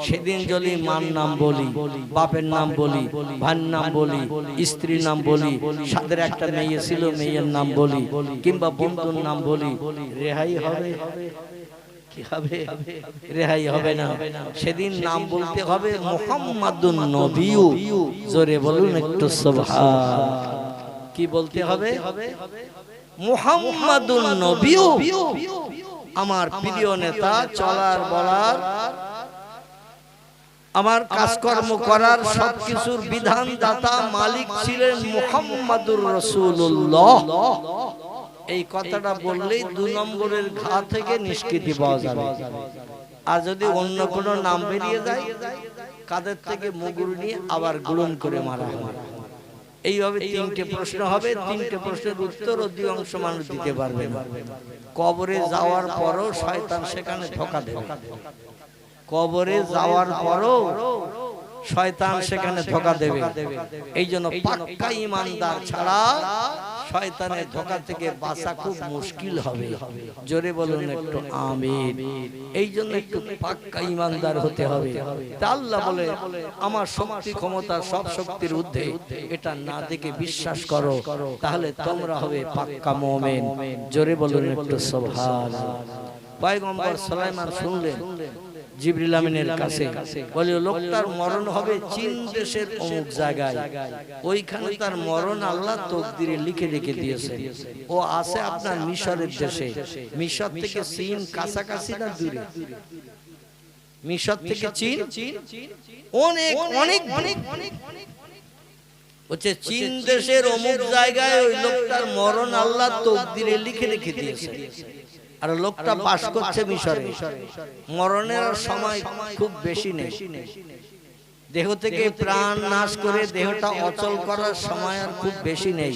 সেদিন যদি মার নাম বলি, বাপের নাম বলি, ভাইয়ের নাম বলি, স্ত্রীর নাম বলি, সাদের একটা মেয়ে ছিল, মেয়ের নাম বলি, কিংবা বন্ধুর নাম বলি, রেহাই হবে? কি হবে? রেহাই হবে না। সেদিন নাম বলতে হবে মুহাম্মাদুন নবিয়্যু। জোরে বলুন একটু সুবহান। কি বলতে হবে? মুহাম্মাদুন নবিয়্যু, আমার প্রিয় নেতা, চলার বলার, আমার কাজকর্ম করার সবকিছুর বিধান দাতা মালিক ছিলেন মুহাম্মাদুর রাসূলুল্লাহ। এই কথাটা বললেই 2 নম্বরের ঘা থেকে নিষ্কৃতি পাওয়া যাবে। আর যদি অন্য কোনো নাম বেরিয়ে যায়, কাদের থেকে মুগুর নিয়ে আবার গুলন করে মারা হবে। এইভাবে 3টে প্রশ্ন হবে। 3টে প্রশ্নের উত্তর অধিকাংশ মানুষ দিতে পারবে না। কবরে যাওয়ার পরও শয়তান সেখানে ধোঁকা দেবে। কবরে যাওয়ার পরও শয়তান সেখানে ধোঁকা দেবে। এই জন্য পাক্কা ঈমানদার ছাড়া শয়তানের ধোঁকা থেকে বাঁচা খুব মুশকিল হবে। জোরে বলুন একটু আমিন। এই জন্য একটু পাক্কা ঈমানদার হতে হবে। তা আল্লাহ বলে আমার শক্তি ক্ষমতা সব শক্তির ঊর্ধ্বে, এটা না দেখে বিশ্বাস করো, তাহলে তোমরা হবে পাক্কা মুমিন। জোরে বলুন একটু সুবহানাল্লাহ। পয়গম্বর সুলাইমান শুনলেন জিবরিল আমিনের কাছে, বলে লোকটার মরণ হবে চীন দেশের অমুক জায়গায়, ওইখানে তার মরণ আল্লাহ তকদিরে লিখে রেখে দিয়েছে। ও আছে আপনার মিশরের দেশে। মিশর থেকে চীন কাছাকাছি না দূরে? মিশর থেকে চীন অনেক অনেক অনেক হচ্ছে চীন দেশের অমুক জায়গায় ওই লোকটার মরণ আল্লাহ তকদিরে লিখে রেখে দিয়েছে। আর লোকটা বাস করছে মিশরে। মরণের সময় খুব বেশি নেই। দেহ থেকে প্রাণ নাশ করে দেহটা অচল করার সময় আর খুব বেশি নেই।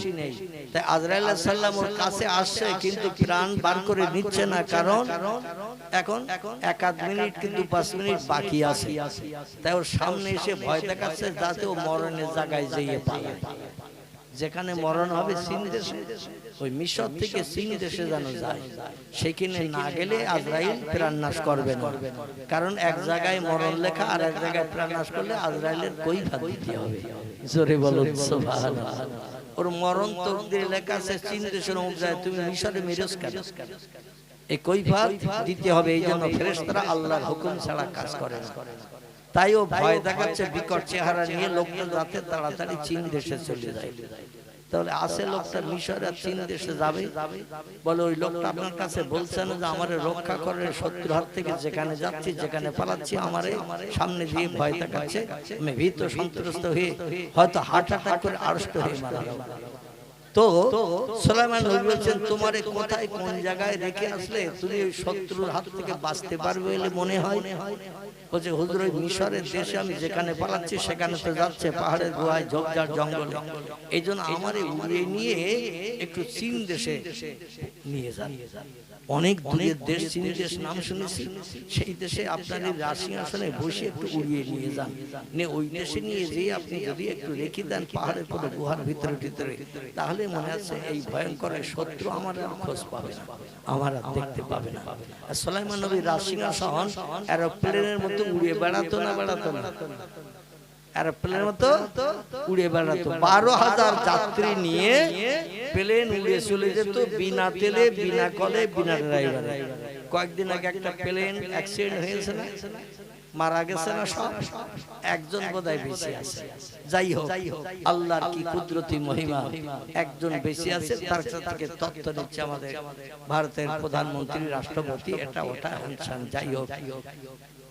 তাই আজরাইল আলাইহিস সালাম ওর কাছে আসছে, কিন্তু প্রাণ বার করে নিচ্ছে না। কারণ এখন 1-1 মিনিট কিন্তু 5 মিনিট বাকি আছে। তাই ওর সামনে এসে ভয় দেখাচ্ছে যাতে ও মরণের জায়গায় যেয়ে পালায়। যেখানে মরণ হবে চীন দেশে, ওই মিশর থেকে চীন দেশে যেন যায়। সেখানে না গেলে আজরাইল প্রাণনাশ করবে না। কারণ এক জায়গায় মরণ লেখা আর এক জায়গায় প্রাণনাশ করলে আজরাইলের কৈফিয়ত দিতে হবে। জোরে বলুন সুবহানাল্লাহ। ওর মরণ তকদিরে লেখা আছে চীন দেশের অমুক জায়গায়, তুমি মিশরে মেরেছ কেন? এই কৈফিয়ত দিতে হবে। এই জন্য ফেরেশতারা আল্লাহর হুকুম ছাড়া কাজ করে না। তাই ও ভয় দেখাচ্ছে বিকট চেহারা নিয়ে, লোকটা যাতে তাড়াতাড়ি চীন দেশে চলে যায়। তাহলে আসে লোকটা মিশর আর চীন দেশে যাবে। বলে ওই লোকটা আপনার কাছে বলছেন যে আমারে রক্ষা করে শত্রুর হাত থেকে, যেখানে যাচ্ছি যেখানে পালাচ্ছি আমারে সামনে দিয়ে ভয় দেখাচ্ছে। আমি ভীত সন্ত্রস্ত হয়ে হয়তো হার্ট অ্যাটাক করে আড়ষ্ট হয়ে মারা যাবো। তো সুলাইমান নবী বলছেন তোমারে কোথায় কোন জায়গায় রেখে আসলে তুমি ওই শত্রুর হাত থেকে বাঁচতে পারবে বলে মনে হয়? বলছে হুজুর ওই মিশরের দেশে আমি যেখানে পালাচ্ছি সেখানে তো যাচ্ছে পাহাড়ের গুহায় ঝোপঝাড় জঙ্গলে, এই জন্য আমারে উড়িয়ে নিয়ে একটু চীন দেশে নিয়ে যান। অনেক দূরের দেশ চীন দেশ নাম শুনেছি, সেই দেশে আপনার এই রাজসিংহাসনে বসে একটু উড়িয়ে নিয়ে যান। ওই দেশে নিয়ে যেয়ে আপনি যদি একটু রেখে দেন পাহাড়ের পরে গুহার ভিতরে ভিতরে, তাহলে মনে আছে এই ভয়ঙ্কর শত্রু আমার আর খোঁজ পাবে না, আমার আর দেখতে পাবে না। আর সুলাইমান নবী রাজসিংহাসন এরোপ্লেনের মতো উড়িয়ে বেড়াতো না এরোপ্লেনের মতো উড়ে বেড়াতো। 12,000 যাত্রী নিয়ে প্লেন উড়ে চলে যেত বিনা তেলে, বিনা কলে, বিনা ড্রাইভারে। কয়েকদিন আগে একটা প্লেন অ্যাক্সিডেন্ট হয়েছে না, মারা গেছে না সব, একজন বোধহয় বেঁচে আছে। যাই হোক, আল্লাহর কি কুদরতি মহিমা, একজন বেঁচে আছে। তার থেকে তথ্য নিচ্ছে আমাদের ভারতের প্রধানমন্ত্রী, রাষ্ট্রপতি, এটা ওটা অনুষ্ঠান। যাই হোক,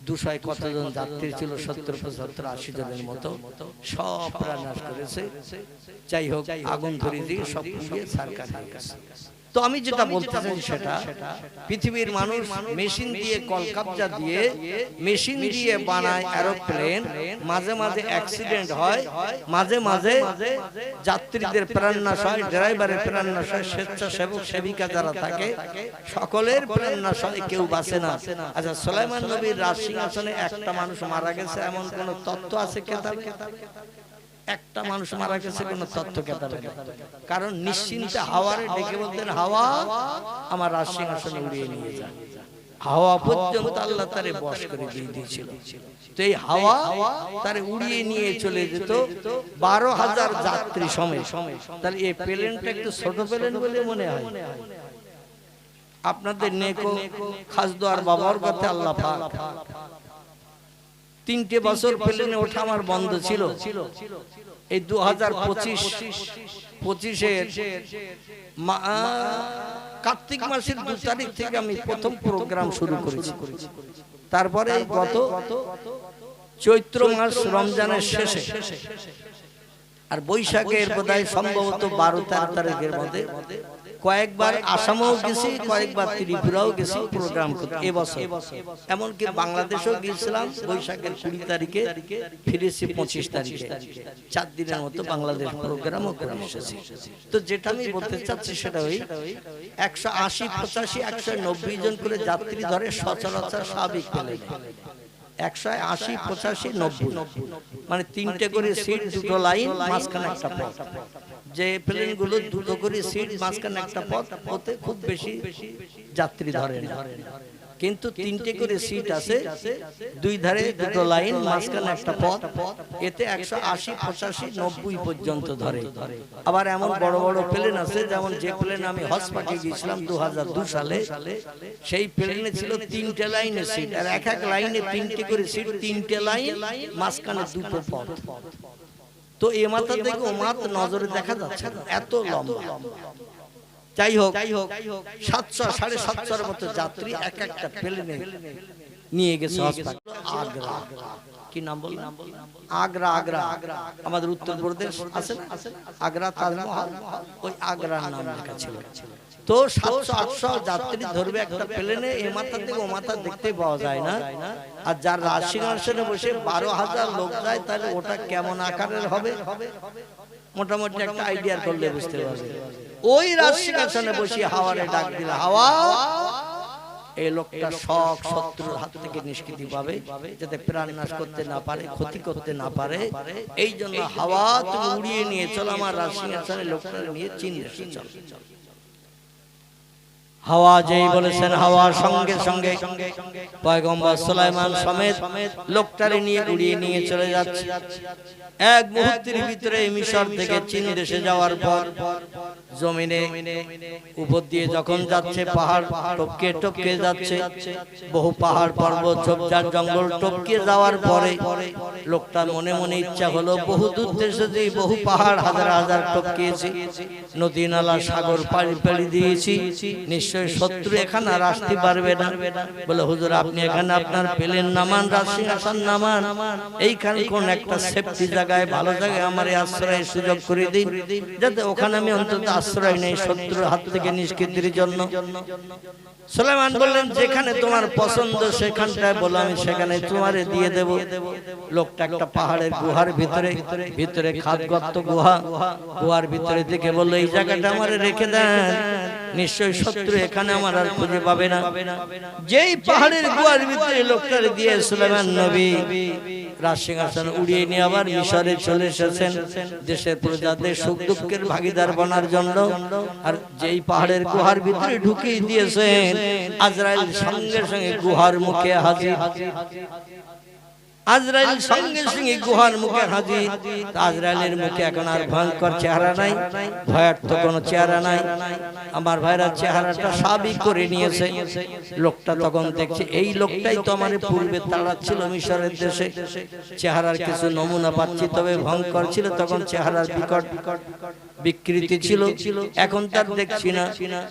200 কতজন যাত্রী ছিল, 70, 75, 80 জনের মতো, সব প্রাণ নাশ করেছে। যাই হোক, আগুন ধরে দিয়ে সব পুড়িয়ে ছারখার হয়ে গেছে। তো আমি যেটা বলতে চাই সেটা পৃথিবীর মানুষ মেশিন দিয়ে কলকাবজা দিয়ে মেশিন দিয়ে বানায় এরোপ্লেন, মাঝে মাঝে অ্যাক্সিডেন্ট হয়, মাঝে মাঝে যাত্রীদের প্রাণনাশ হয়, ড্রাইভারের প্রাণনাশ হয়, স্বেচ্ছাসেবক সেবিকা যারা থাকে সকলের প্রাণনাশ হয়, কেউ বাঁচে না। আচ্ছা, সুলাইমান নবীর রাজ সিংহাসনে একটা মানুষ মারা গেছে এমন কোন তথ্য আছে কেতাবে? একটা মানুষ মারা গেছে কোন তথ্য কেতাবে? কারণ নিশ্চিন্তে হাওয়ারে ডেকে বলতেন, হাওয়া আমার রাজ সিংহাসনে উড়িয়ে নিয়ে যায়। হাওয়া পর্যন্ত আল্লাহ তারে বশ করে দিয়ে দিয়েছিল। তো এই হাওয়া তারে উড়িয়ে নিয়ে চলে যেত 12,000 যাত্রী সময়। তাহলে এই প্লেনটা একটু ছোট প্লেন বলে মনে হয়? আপনাদের নেকো খাসদোয়ার বাবার কথা আল্লাহ পাক 3টে বছর প্লেনে ওঠা আমার বন্ধ ছিল। এই 2025-এর কার্তিক মাসের 2 তারিখ থেকে আমি প্রথম প্রোগ্রাম শুরু করেছি। তারপরে গত চৈত্র মাস রমজানের শেষে আর বৈশাখের বোধহয় সম্ভবত 12-13 তারিখের মধ্যে কয়েকবার আসামও গেছি, কয়েকবার ত্রিপুরাও গেছি প্রোগ্রাম করতে এবছর। এমনকি বাংলাদেশেও গিয়েছিলাম বৈশাখের 20 তারিখে, ফিরেছি 25 তারিখে। 4 দিনের মতো বাংলাদেশ প্রোগ্রামও করে এসেছি। তো যেটা আমি বলতে চাচ্ছি সেটা ওই 180, 85, 190 জন করে যাত্রী ধরে সচরাচর স্বাভাবিক প্লেনে 180, 85, 90 মানে 3টে করে সিট, 2টো লাইন, মাঝখানে একটা পথ। যে প্লেনগুলো 2টো করে সিট, মাঝখানে একটা পথ, ওতে খুব বেশি যাত্রী ধরে না। কিন্তু 3টে করে সিট আছে, 2 ধারে 2টো লাইন, মাঝখানে একটা পথ, এতে 180, 85, 90 পর্যন্ত ধরে। আবার এমন বড় বড় প্লেন আছে, যেমন যে প্লেন আমি হজ পাঠিয়ে গিয়েছিলাম 2002 সালে, সেই প্লেনে ছিল 3টে লাইনে সিট, আর এক এক লাইনে 3টে করে সিট, 3টে লাইন, মাঝখানে 2টো পথ। তো এ মাথা থেকে ও মাথা নজরে দেখা যাচ্ছে না, এত লম্বা। যাই হোক 700, 750 মতো যাত্রী এক একটা প্লেনে নিয়ে গেছে আগ্রা। কি নাম বললাম? আগ্রা। আমাদের উত্তরপ্রদেশ আছে না, আগ্রা তাজমহল, ওই আগ্রার নাম লেখা ছিল। তো 700-800 যাত্রী ধরবে একটা প্লেনে, এ মাথা থেকে ও মাথা দেখতে পাওয়া যায় না। আর যার রাজ সিংহাসনে বসে 12,000 লোক যায়, তাহলে ওটা কেমন আকারের হবে মোটামুটি একটা আইডিয়া করলে বুঝতে পারবে। ওই রাজ সিংহাসনে বসে হাওয়ারে ডাক দিল, হাওয়া এই লোকটা সব শত্রুর হাত থেকে নিষ্কৃতি পাবে, যাতে প্রাণনাশ করতে না পারে, ক্ষতি করতে না পারে। এই জন্য হাওয়া তুমি উড়িয়ে নিয়ে চলো, আমার রাজ সিংহাসনে লোকটা নিয়ে চীন দেশে চলো। হাওয়া যেই বলেছেন, হাওয়ার সঙ্গে সঙ্গে পয়গম্বর সুলাইমান সমেত লোকটারে নিয়ে উড়িয়ে নিয়ে চলে যাচ্ছে। এক মুহূর্তের ভিতরে মিশর থেকে চীন দেশে যাওয়ার পর জমিনে উপর দিয়ে যখন যাচ্ছে, পাহাড় টপকে টপকে যাচ্ছে, বহু পাহাড় পর্বত ঝোপঝাড় জঙ্গল টপকে যাওয়ার পরে লোকটার মনে মনে ইচ্ছা হলো, বহু দূর দেশে যে বহু পাহাড় হাজার হাজার টপকিয়েছি, নদী নালা সাগর পাড়ি দিয়েছি, নিশ্চয় শত্রু এখানে আর আসতে পারবে না। বলে, হুজুর আপনি এখানে আপনার প্লেন নামান, রাজ সিংহাসন নামান, এইখানে কোন একটা সেফটি জায়গায়, ভালো জায়গায় আমার আশ্রয়ের সুযোগ করে দিন, যাতে ওখানে আমি অন্তত আশ্রয় নেই শত্রুর হাত থেকে নিষ্কৃতির জন্য। সুলাইমান বললেন, যেখানে তোমার পছন্দ সেখানটায় বলো, আমি সেখানে তোমারে দিয়ে দেব। লোকটা একটা পাহাড়ের গুহার ভিতরে খাদগর্ত গুহার ভিতরে থেকে বললো, এই জায়গাটা আমারে রেখে দেন, নিশ্চয় শত্রু এখানে আমার আর খুঁজে পাবে না। যেই পাহাড়ের গুহার ভিতরে লোকটারে দিয়ে সুলাইমান নবী রাজ সিংহাসন উড়িয়ে নিয়ে আবার মিশরে চলে এসেছেন, দেশের প্রজাদের সুখ দুঃখের ভাগিদার বনার জন্য। আর যেই পাহাড়ের গুহার ভিতরে ঢুকিয়ে দিয়েছেন, আজরাইল সঙ্গে সঙ্গে গুহার মুখে হাজির। আজরাইল সঙ্গে সঙ্গে গুহার মুখে হাজির। আজরাইলের মুখে এখন আর ভয়ঙ্কর চেহারা নাই, ভয়ার্থ কোনো চেহারা নাই। আমার ভাইরা চেহারাটা স্বাভাবিক করে নিয়েছে। লোকটা তখন দেখছে, এই লোকটাই তো আমার পূর্বে তাড়াচ্ছিল মিশরের দেশে। চেহারার কিছু নমুনা পাচ্ছি, তবে ভয়ঙ্কর ছিল তখন, চেহারার বিকট বিকৃতি ছিল, এখন তার দেখছি না।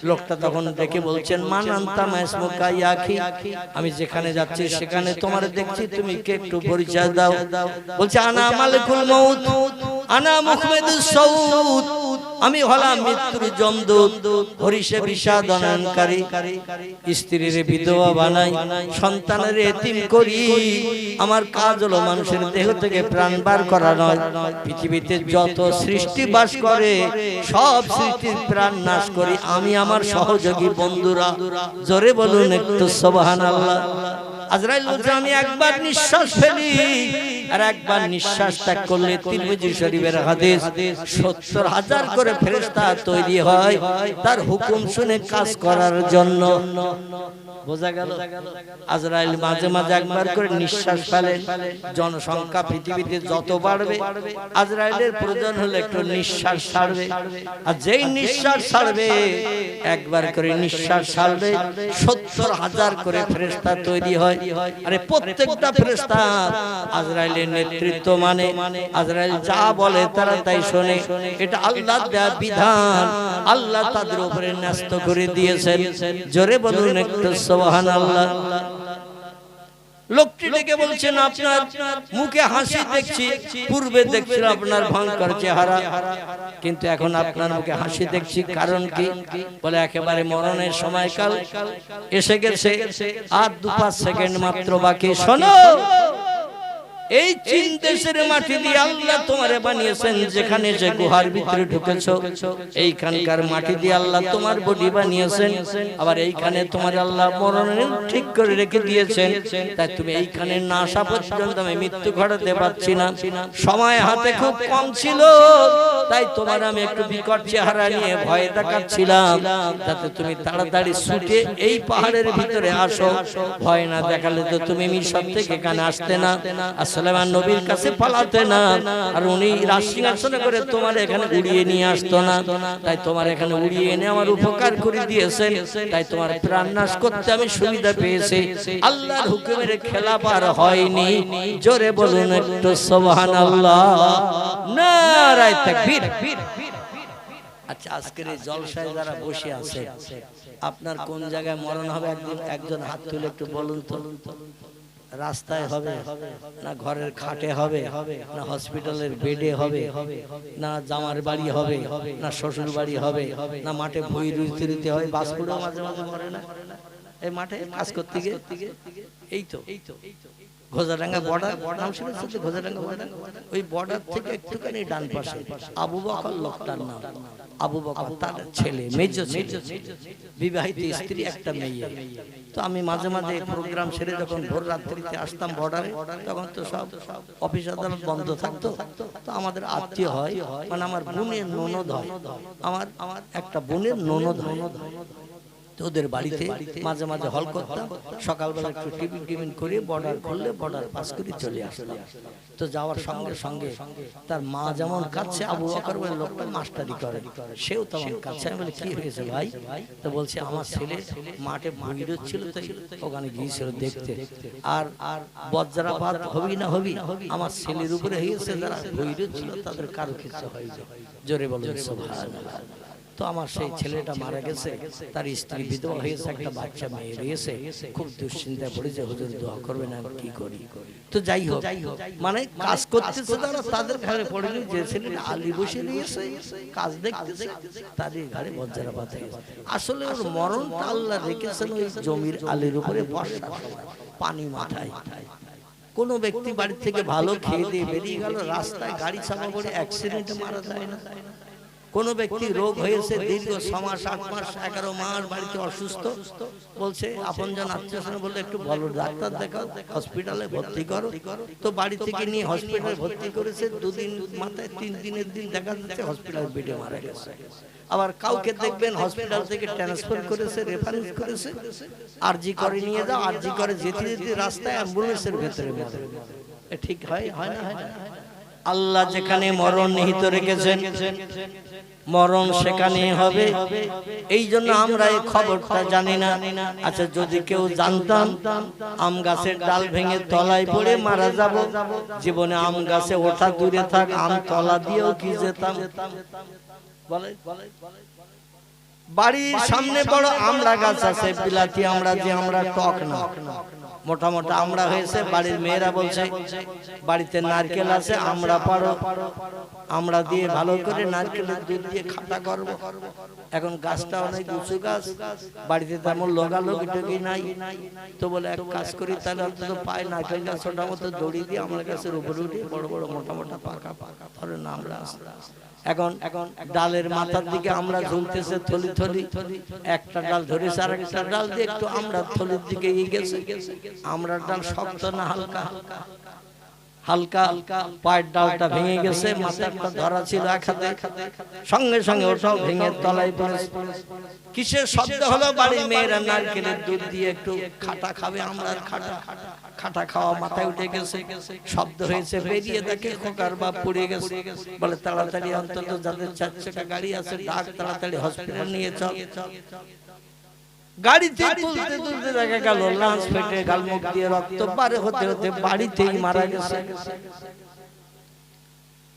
লোকটা তখন দেখে বলছেন, মান আনতা মাসমুকা ইয়াখি, আমি যেখানে যাচ্ছি সেখানে তোমার দেখছি, তুমি কে একটু পরিচয় দাও। বলছে, আনা মালিকুল মউত, আনা মুখমেদুস সাউত, আমি হলাম মৃত্যুর যমদূত, হরিষে বিষাদনকারী, স্ত্রীর বিধবা বানাই, সন্তানের এতিম করি। আমার কাজ হলো মানুষের দেহ থেকে প্রাণ বার করা নয়। পৃথিবীতে যত সৃষ্টি বাস করে সব সৃষ্টির প্রাণ নাশ করি আমি, আমার সহযোগী বন্ধুরা। জোরে বলুন একটু সুবহানাল্লাহ। আজরাইল বলছে আমি একবার নিঃশ্বাস ফেলি আর একবার নিঃশ্বাস ত্যাগ করলে, তিরমিজি শরীফের হাদিস, ৭০,০০০ করে ফেরেশতা তৈরি হয় তার হুকুম শুনে কাজ করার জন্য। বোঝা গেল? আজরাইল মাঝে মাঝে একবার করে নিঃশ্বাস ফেলেন। জনসংখ্যা পৃথিবীতে যত বাড়বে আজরাইলের প্রয়োজন হলে একটু নিঃশ্বাস ছাড়বে, আর যেই নিঃশ্বাস ছাড়বে একবার করে নিঃশ্বাস ছাড়বে ৭০,০০০ করে ফেরেশতা তৈরি হয়। আরে প্রত্যেকটা ফেরেশতা আজরাইলের নেতৃত্ব মানে, আজরাইল যা বলে তারা তাই শোনে। এটা আল্লাহর দেয়া বিধান, আল্লাহ তাদের উপরে ন্যস্ত করে দিয়েছেন। জোরে বলুন একটু সুবহানাল্লাহ। লোকটি ডেকে বলছেন আপনার মুখে হাসি দেখছি, পূর্বে দেখছিলাম আপনার ভয়ঙ্কর চেহারা, কিন্তু এখন আপনার মুখে হাসি দেখছি, কারণ কি? বলে একেবারে মরণের সময়কাল এসে গেছে, আর ২-৫ সেকেন্ড মাত্র বাকি। শোনো, এই চীন দেশের মাটি দিয়ে আল্লাহ তোমারে বানিয়েছেন, যেখানে যে গুহার ভিতরে ঢুকেছো এইখানকার মাটি দিয়ে আল্লাহ তোমার বডি বানিয়েছেন, আবার এইখানে তোমার আল্লাহ মরণের ঠিক করে রেখে দিয়েছেন। তাই তুমি এইখানে না আসা পর্যন্ত আমি মৃত্যু ঘটাতে পারছি না। সময় হাতে খুব কম ছিল, তাই তোমার আমি একটু বিকট চেহারা নিয়ে ভয় দেখাচ্ছিলাম, যাতে তুমি তাড়াতাড়ি ছুটে এই পাহাড়ের ভিতরে আসো। ভয় না দেখালে তো তুমি মিশর থেকে এখানে আসতে না, সুলাইমান নবীর কাছে পালাতে না, আর উনি রাজসিংহাসনে করে তোমার এখানে উড়িয়ে নিয়ে আসতো না। তাই তোমার এখানে উড়িয়ে এনে আমার উপকার করে দিয়েছেন, তাই তোমার প্রাণ নাশ করতে আমি সুবিধা পেয়েছি। আল্লাহর হুকুমের খেলাপ আর হয়নি। জোরে বলুন একটু সুবহানাল্লাহ, নারায়ে তাকবীর। আচ্ছা, আজকের এই জলসায় যারা বসে আছে, আপনার কোন জায়গায় মরণ হবে একজন হাত তুলে একটু বলুন তো। রাস্তায় হবে না ঘরের খাটে হবে, না হসপিটালের বেডে হবে, না জামার বাড়ি হবে, না শ্বশুর বাড়ি হবে, না মাঠে ভুঁই রুইতে হয়? বাসপুরেও মাঝে মাঝে মরে না এই মাঠে কাজ করতে গিয়ে? এই তো ঘোজাডাঙ্গা বর্ডার, নাম শুনেছেন তো? ঘোজাডাঙ্গা বর্ডার, ওই বর্ডার থেকে একটুখানি ডান পাশে আবু বকর লোকটার নাম। আবু বকর তার ছেলে, মেজো ছেলে, বিবাহিত স্ত্রী, একটা মেয়ে। তো আমি মাঝে মাঝে প্রোগ্রাম সেরে যখন ভোর রাত্রিতে আসতাম বর্ডারে, তখন তো সব অফিস আদালত বন্ধ থাকতো। তো আমাদের আত্মীয় হয়, মানে আমার বোনের ননদ হয়, আমার একটা বোনের ননদ হয়। তো ওদের বাড়িতে মাঝে মাঝে হল করতাম, সকালবেলা একটু টিফিন করে বর্ডার খুললে বর্ডার পাস করে চলে আসতাম। তো যাওয়ার সঙ্গে সঙ্গে তার মা যেমন কাছে, আবু বকর বলে লোকটা মাস্টারি করে, সেও তেমন কাছে। আমি বলি কি হয়েছে ভাই? তো বলছে আমার ছেলে মাঠে ভুঁই ছিল, তাই ওখানে গিয়েছিল দেখতে। আর বজ্রাপাত হবি না হবি, আমার ছেলের উপরে হয়েছে, যারা ভুঁই ছিল তাদের কারো কিছু হয়েছে। জোরে বলুন সুবহানাল্লাহ। তো আমার সেই ছেলেটা মারা গেছে, তার স্ত্রী বিধবা হয়েছে, একটা বাচ্চা মেয়ে রয়েছে। খুব দুশ্চিন্তায় পড়েছে, হুজুর দোয়া করবেন, আমি কি করি? তো যাই হোক, মানে কাজ করতেছে তারা, তাদের ঘরে পড়েনি। যে ছেলেটা আলী বসে রয়েছে কাজ দেখতেছে, তাদের ঘরে বজ্রাপাত হয়েছে। আসলে ওর মরণটা আল্লাহ রেখেছেন ওই জমির আলীর উপরে, বর্ষার সময় পানি মাথায়। কোন ব্যক্তি বাড়ি থেকে ভালো খেয়ে দিয়ে বেরিয়ে গেল, রাস্তায় গাড়ি চাপা পড়ে অ্যাক্সিডেন্টে মারা যায় না। কোন ব্যক্তি রোগ হয়েছে দীর্ঘ 6 মাস 8 মাস 11 মাস বাড়িতে অসুস্থ, বলছে আপনজন আত্মীয়স্বজন বললে একটু ভালো ডাক্তার দেখাও, হসপিটালে ভর্তি করো। তো বাড়ি থেকে নিয়ে হসপিটালে ভর্তি করেছে, 2 দিন মাথায় 3 দিনের দিন দেখা যাচ্ছে হসপিটাল বেডে মারা গেছে। আবার কাউকে দেখবেন হসপিটাল থেকে ট্রান্সফার করেছে, রেফারেন্স করেছে, আরজি করে নিয়ে যাও, আরজি করে যেতে যেতে রাস্তায় অ্যাম্বুলেন্সের ভেতরে মরে। ঠিক হয় না? হয় না? আল্লাহ যেখানে মরণ নিহিত রেখেছেন, মরণ সেখানে হবে। এই জন্য আমরা এই খবরটা জানি না। আচ্ছা, যদি কেউ জানতাম আম গাছের ডাল ভেঙে তলায় পড়ে মারা যাব, জীবনে আম গাছে ওঠা দূরে থাক, আম তলা দিয়েও কি যেতাম? বলে বাড়ির সামনে বড় আমড়া গাছ আছে, বিলাতি আমরা, যে আমরা টক না, মোটা মোটা আমড়া হয়েছে। বাড়ির মেয়েরা বলছে বাড়িতে নারকেল আছে, আমড়া পাড়ো। আমরা দিয়ে ভালো করে নারকেলের দুধ দিয়ে খাটা করব। এখন গাছটা অনেক উঁচু গাছ, বাড়িতে তেমন লোগালোগি টোগি নাই, তো বলে এক কাজ করি তাহলে অন্তত পায় নারকেল গাছ ছোটা মতো দড়ি দিয়ে আমার গাছের উপরে উঠে বড় বড় মোটা মোটা পাকা পাকা ধরে না আমরা এখন ডালের মাথার দিকে আমরা ঝুলতেছে থলি থলি, একটা ডাল ধরেছে আর একটা ডাল দিয়ে একটু আমরা থলির দিকে এগিয়ে গেছে। আমরা ডাল শক্ত না হালকা হালকা হালকা, পায়ের ডালটা ভেঙে গেছে, মাথাটা ধরা ছিল এক হাতে, সঙ্গে সঙ্গে ওটাও ভেঙে তলায় পড়েছে। কিসের শব্দ হলো? বাড়ির মেয়েরা নারকেলের দুধ দিয়ে একটু খাটা খাবে, আমরা খাটা খাটা খাওয়া মাথায় উঠে গেছে, শব্দ হয়েছে, বেরিয়ে দেখে খোকার বাপ পড়ে গেছে। বলে তাড়াতাড়ি অন্তত যাদের 4 চাকা গাড়ি আছে ডাক, তাড়াতাড়ি হসপিটাল নিয়ে চল। গাড়িতে তুলতে তুলতে দেখা গেল লাঞ্চ ফেটে গালমুখ দিয়ে রক্ত পারে হতে হতে বাড়িতেই মারা গেছে।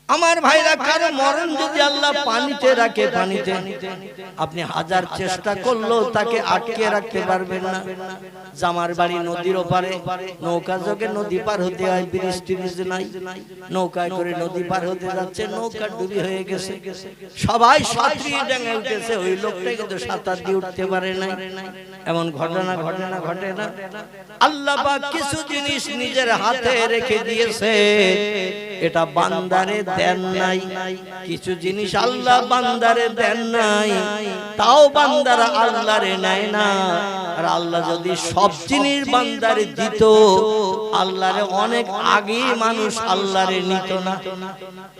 আমার ভাইরা, কারো মরণ যদি আল্লাহ পানিতে রাখে, পানিতে আপনি হাজার চেষ্টা করলেও তাকে আটকে রাখতে পারবেন না। জামার বাড়ি নদীর ওপারে, নৌকা যোগে নদী পার হতে হয়, ব্রিজ টিরিজ নাই, নৌকায় করে নদী পার হতে যাচ্ছে, নৌকা ডুবি হয়ে গেছে, সবাই সাঁতরিয়ে ডাঙে উঠেছে, ওই লোকটা কিন্তু সাঁতার দিয়ে উঠতে পারে নাই। এমন ঘটনা ঘটে না। আল্লাহ পাক কিছু জিনিস নিজের হাতে রেখে দিয়েছে, এটা বান্দারে দেন নাই। কিছু জিনিস আল্লাহ বান্দারে দেন নাই, তাও বান্দারা আল্লাহরে নেয় না। আর আল্লাহ যদি সব জিনিস বান্দারে দিত, আল্লাহরে অনেক আগে মানুষ আল্লাহরে নিত না।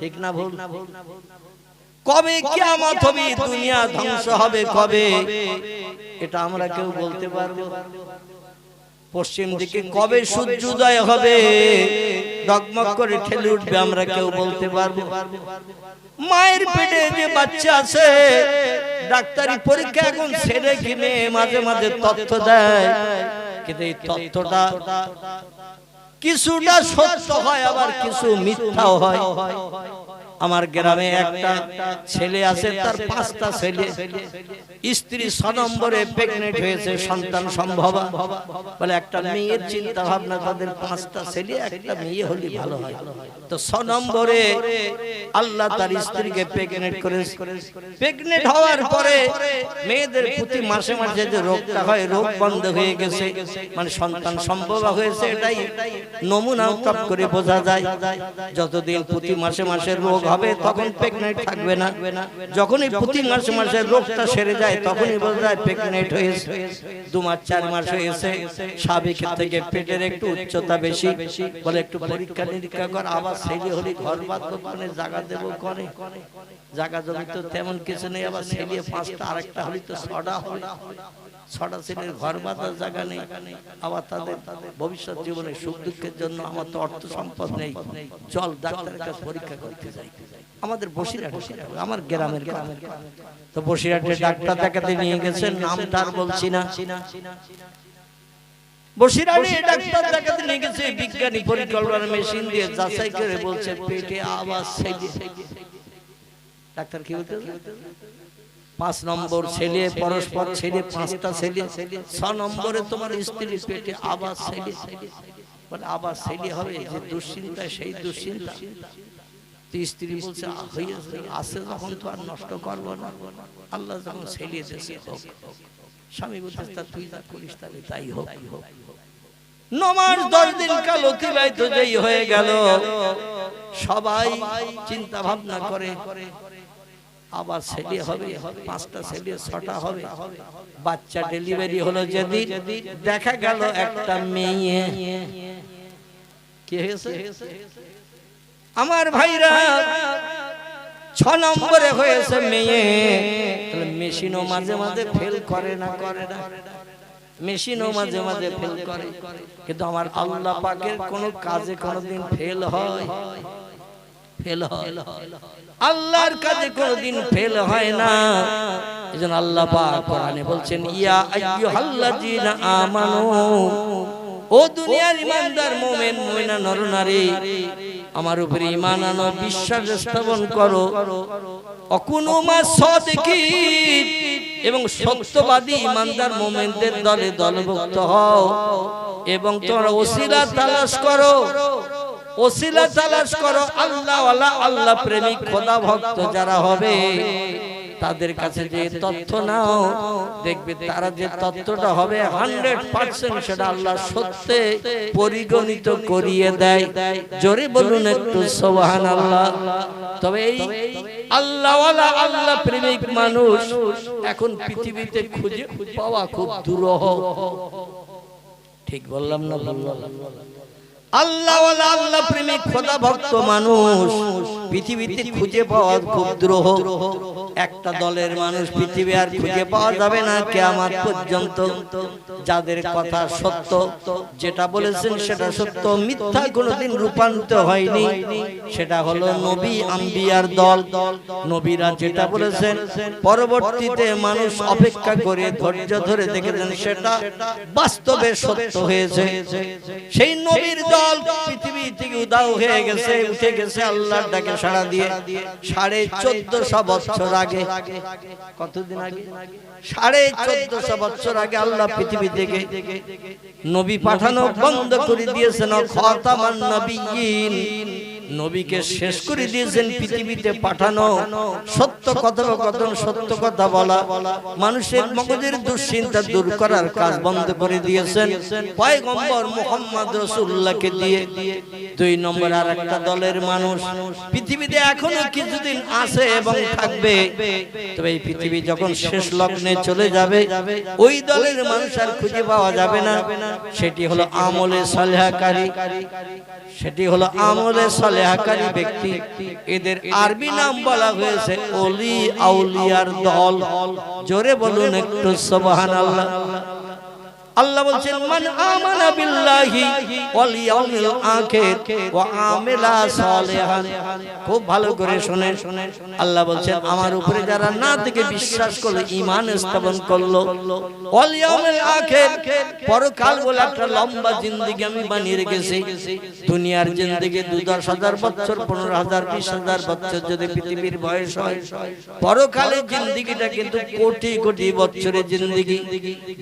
ঠিক না ভুল? কবে কিয়ামত হবে, দুনিয়া ধ্বংস হবে কবে, এটা আমরা কেউ বলতে পারবো? পশ্চিম দিকে কবে সূর্যোদয় হবে, ডগমগ করে ঠেলে উঠবে, আমরা কেউ বলতে পারবো? মায়ের পেটে যে বাচ্চা আছে, ডাক্তারি পরীক্ষা এখন ছেড়ে কিনে মাঝে মাঝে তথ্য দেয়, কিন্তু এই তথ্যটা কিছুটা সত্য হয়, আবার কিছু মিথ্যাও হয়। আমার গ্রামে একটা ছেলে আছে, তার 5টা ছেলে, স্ত্রী 6 নম্বরে প্রেগনেন্ট হয়েছে, সন্তান সম্ভব। বলে একটা মেয়ের চিন্তা ভাবনা, তাদের 5টা ছেলে, একটা মেয়ে হলে ভালো হয়। তো 6 নম্বরে আল্লাহ তার স্ত্রীকে প্রেগনেন্ট করেছে। প্রেগনেন্ট হওয়ার পরে মেয়েদের প্রতি মাসে মাসে যে রোগটা হয়, রোগ বন্ধ হয়ে গেছে, মানে সন্তান সম্ভব হয়েছে, এটাই নমুনা টপ করে বোঝা যায়। যতদিন প্রতি মাসে মাসে রোগ হবে তখন প্রেগনেন্ট থাকবে না, যখনই প্রতি মাসে মাসে রোগটা সেরে যায় তখনই বোঝা যায় প্রেগনেন্ট হয়েছে। 2 মাস 4 মাস হয়েছে, স্বাভাবিক থেকে পেটের একটু উচ্চতা বেশি, বলে একটু পরীক্ষা নিরীক্ষা কর, আবার ছেলে হলে ঘর বাঁধবো, কোনে জায়গা দেবো, কোনে জায়গা জমি তো তেমন কিছু নেই, আবার ছেলে 5টা, আরেকটা হলে তো 6টা হবে, 6টা ছেলের ঘর বাঁধার জায়গা নেই, আবার তাদের ভবিষ্যৎ জীবনে সুখ দুঃখের জন্য আমার তো অর্থ সম্পদ নেই, চল ডাক্তারের কাছে পরীক্ষা করতে যাই। আমাদের বসিরহাটে, আমার গ্রামের, তো বসিরহাটে ডাক্তার দেখাতে নিয়ে গেছেন, নামটা আর বলছি না। বসিরহাটে ডাক্তার দেখাতে নিয়ে গেছে, বিজ্ঞানী পরিকল্পনা মেশিন দিয়ে যাচাই করে বলছে পেটে আবার ছেলে। ডাক্তার কি বলতে? 5 নম্বর ছেলে, পরস্পর ছেলে, 5টা ছেলে, 6 নম্বরে তোমার স্ত্রী পেটে আবার ছেলে। বলে আবার ছেলে হবে, যে দুশ্চিন্তা সেই দুশ্চিন্তা। স্ত্রী বলছে আছে যখন তো আর নষ্ট করবো না, আল্লাহ যখন ছেলে দিয়েছে হোক। স্বামী বলছে তুই যা করিস তাহলে তাই হোক। 9 মাস 10 দিন কাল অতিবাহিত যেই হয়ে গেল, সবাই চিন্তা ভাবনা করে আবার ছেলে হবে, 5টা ছেলে 6টা হবে। বাচ্চা ডেলিভারি হলো যেদিন, দেখা গেল একটা মেয়ে। কি হয়েছে আমার ভাইরা? 6 নম্বরে হয়েছে মেয়ে। তাহলে মেশিনও মাঝে মাঝে ফেল করে না, করে না? মেশিনও মাঝে মাঝে ফেল করে, কিন্তু আমার আল্লাহ পাকের কোন কাজে কোনদিন ফেল হয়? ফেল হয়? আল্লাহর কাজে কোনদিন ফেল হয় না। এজন্য আল্লাহ পাক কোরআনে বলছেন, ইয়া আইয়ুহাল্লাযীনা আমানু, ও দুনিয়ার ঈমানদার মুমিন মুমিনা নরনারী, আমার উপরে ঈমান আনো, বিশ্বাস স্থাপন করো, অকুনু মা সাদিকিন, এবং সত্যবাদী ঈমানদার মুমিনদের দলে দলভুক্ত হও, এবং তোমরা ওসিলা তালাশ করো। ওসিলা তালাশ করো আল্লাহ ওয়ালা আল্লাহ প্রেমিক খোদা ভক্ত যারা হবে তাদের কাছে যে তথ্য নাও দেখবে তারা যে তথ্যটা হবে 100% সেটা আল্লাহ সত্যে পরিগণিত করিয়ে দেয়। জোরে বলুন একটু সুবহানাল্লাহ। তবে এই আল্লাহ ওয়ালা আল্লাহ প্রেমিক মানুষ এখন পৃথিবীতে খুঁজে পাওয়া খুব দুরূহ। ঠিক বললাম না? আল্লাহ ওয়ালা আল্লাহ প্রেমিক খোদা ভক্ত মানুষ পৃথিবীতে খুঁজে পাওয়া খুব দুরূহ। একটা দলের মানুষ পৃথিবী আর খুঁজে পাওয়া যাবে না কিয়ামত পর্যন্ত। যাদের কথা সত্য, যেটা বলেছেন সেটা সত্য, মিথ্যা কোনোদিন রূপান্তরিত হয়নি, সেটা হলো নবী আম্বিয়ার দল। নবীরা যেটা বলেছেন পরবর্তীতে মানুষ অপেক্ষা করে ধৈর্য ধরে দেখেছেন সেটা বাস্তবে সত্য হয়েছে। সেই নবীর দল পৃথিবী থেকে উধাও হয়ে গেছে, উঠে গেছে আল্লাহর ডাকে সাড়া দিয়ে 1450 বছর আগে। কতদিন আগে? 1450 বছর আগে আল্লাহ পৃথিবী থেকে নবী পাঠানো বন্ধ করে দিয়েছেন। খাতামান নবিয়্যিন, নবীকে শেষ করে দিয়েছেন পৃথিবীতে পাঠানো। সত্য কথোপকথন, সত্য কথা বলা, মানুষের মগজের দুশ্চিন্তা দূর করার কাজ বন্ধ করে দিয়েছেন পয়গম্বর মুহাম্মদ রাসূলুল্লাহকে দিয়ে। 2 নম্বর আর একটা দলের মানুষ পৃথিবীতে এখনো কিছুদিন আছে এবং থাকবে, তবে এই পৃথিবী যখন শেষ লগ্নে চলে যাবে ওই দলের মানুষ আর খুঁজে পাওয়া যাবে না। সেটি হলো আমলে সালেহাকারী, সেটি হলো আমলে সালেহাকারী ব্যক্তি। এদের আরবি নাম বলা হয়েছে ওলি আউলিয়ার দল। জোরে বলুন একটু সুবহানাল্লাহ। আল্লাহ বলছেন মান আমানা বিল্লাহি ওয়াল ইয়াউমিল আখির ওয়া আমিলা সালিহান। খুব ভালো করে শুনেন। আল্লাহ বলছেন আমার উপরে যারা না থেকে বিশ্বাস করলো, ঈমান স্থাপন করলো, ওয়াল ইয়াউমিল আখির, পরকাল বলে একটা লম্বা জিন্দেগি আমি বানিয়ে রেখেছি। দুনিয়ার জিন্দেগি 10,000 বছর, 15,000, 20,000 বছর যদি পৃথিবীর বয়স হয়, পরকালের জিন্দেগিটা কিন্তু কোটি কোটি বছরের জিন্দেগি।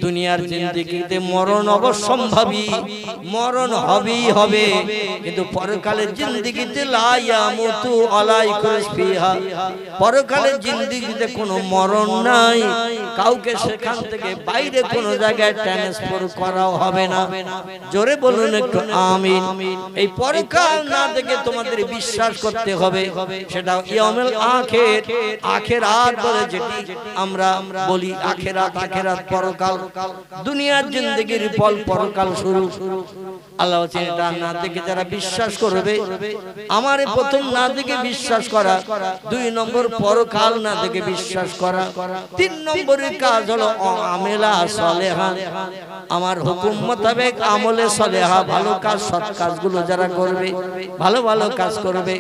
দুনিয়ার জিন্দেগি মরণ অবশ্যম্ভাবী, মরণ হবেই হবে, কিন্তু পরকালের জিন্দেগিতে লা ইয়ামুতু আলাইকুম ফিহা, পরকালের জিন্দেগিতে কোনো মরণ নাই। কাউকে সেখান থেকে বাইরে কোনো জায়গায় ট্রান্সফার করাও হবে না। জোরে বলুন একটু আমিন। এই পরকাল না থেকে তোমাদের বিশ্বাস করতে হবে, সেটা ইয়াউমুল আখির, আখিরাত বলে যেটি আমরা বলি, আখিরাত, আখিরাত পরকাল। দুনিয়ার জিন্দেগির ফল পরকাল শুরু। আল্লাহ বলেন এটা না দেখে যারা বিশ্বাস করবে, আমারে প্রথম না দেখে বিশ্বাস করা, 2 নম্বর পরকাল না দেখে বিশ্বাস করা, 3 নম্বরের কাজ হলো আমেলা সালেহা, আমার হুকুম মোতাবেক আমলে সালেহা, ভালো কাজ, সৎ কাজগুলো যারা করবে, ভালো ভালো কাজ করবে,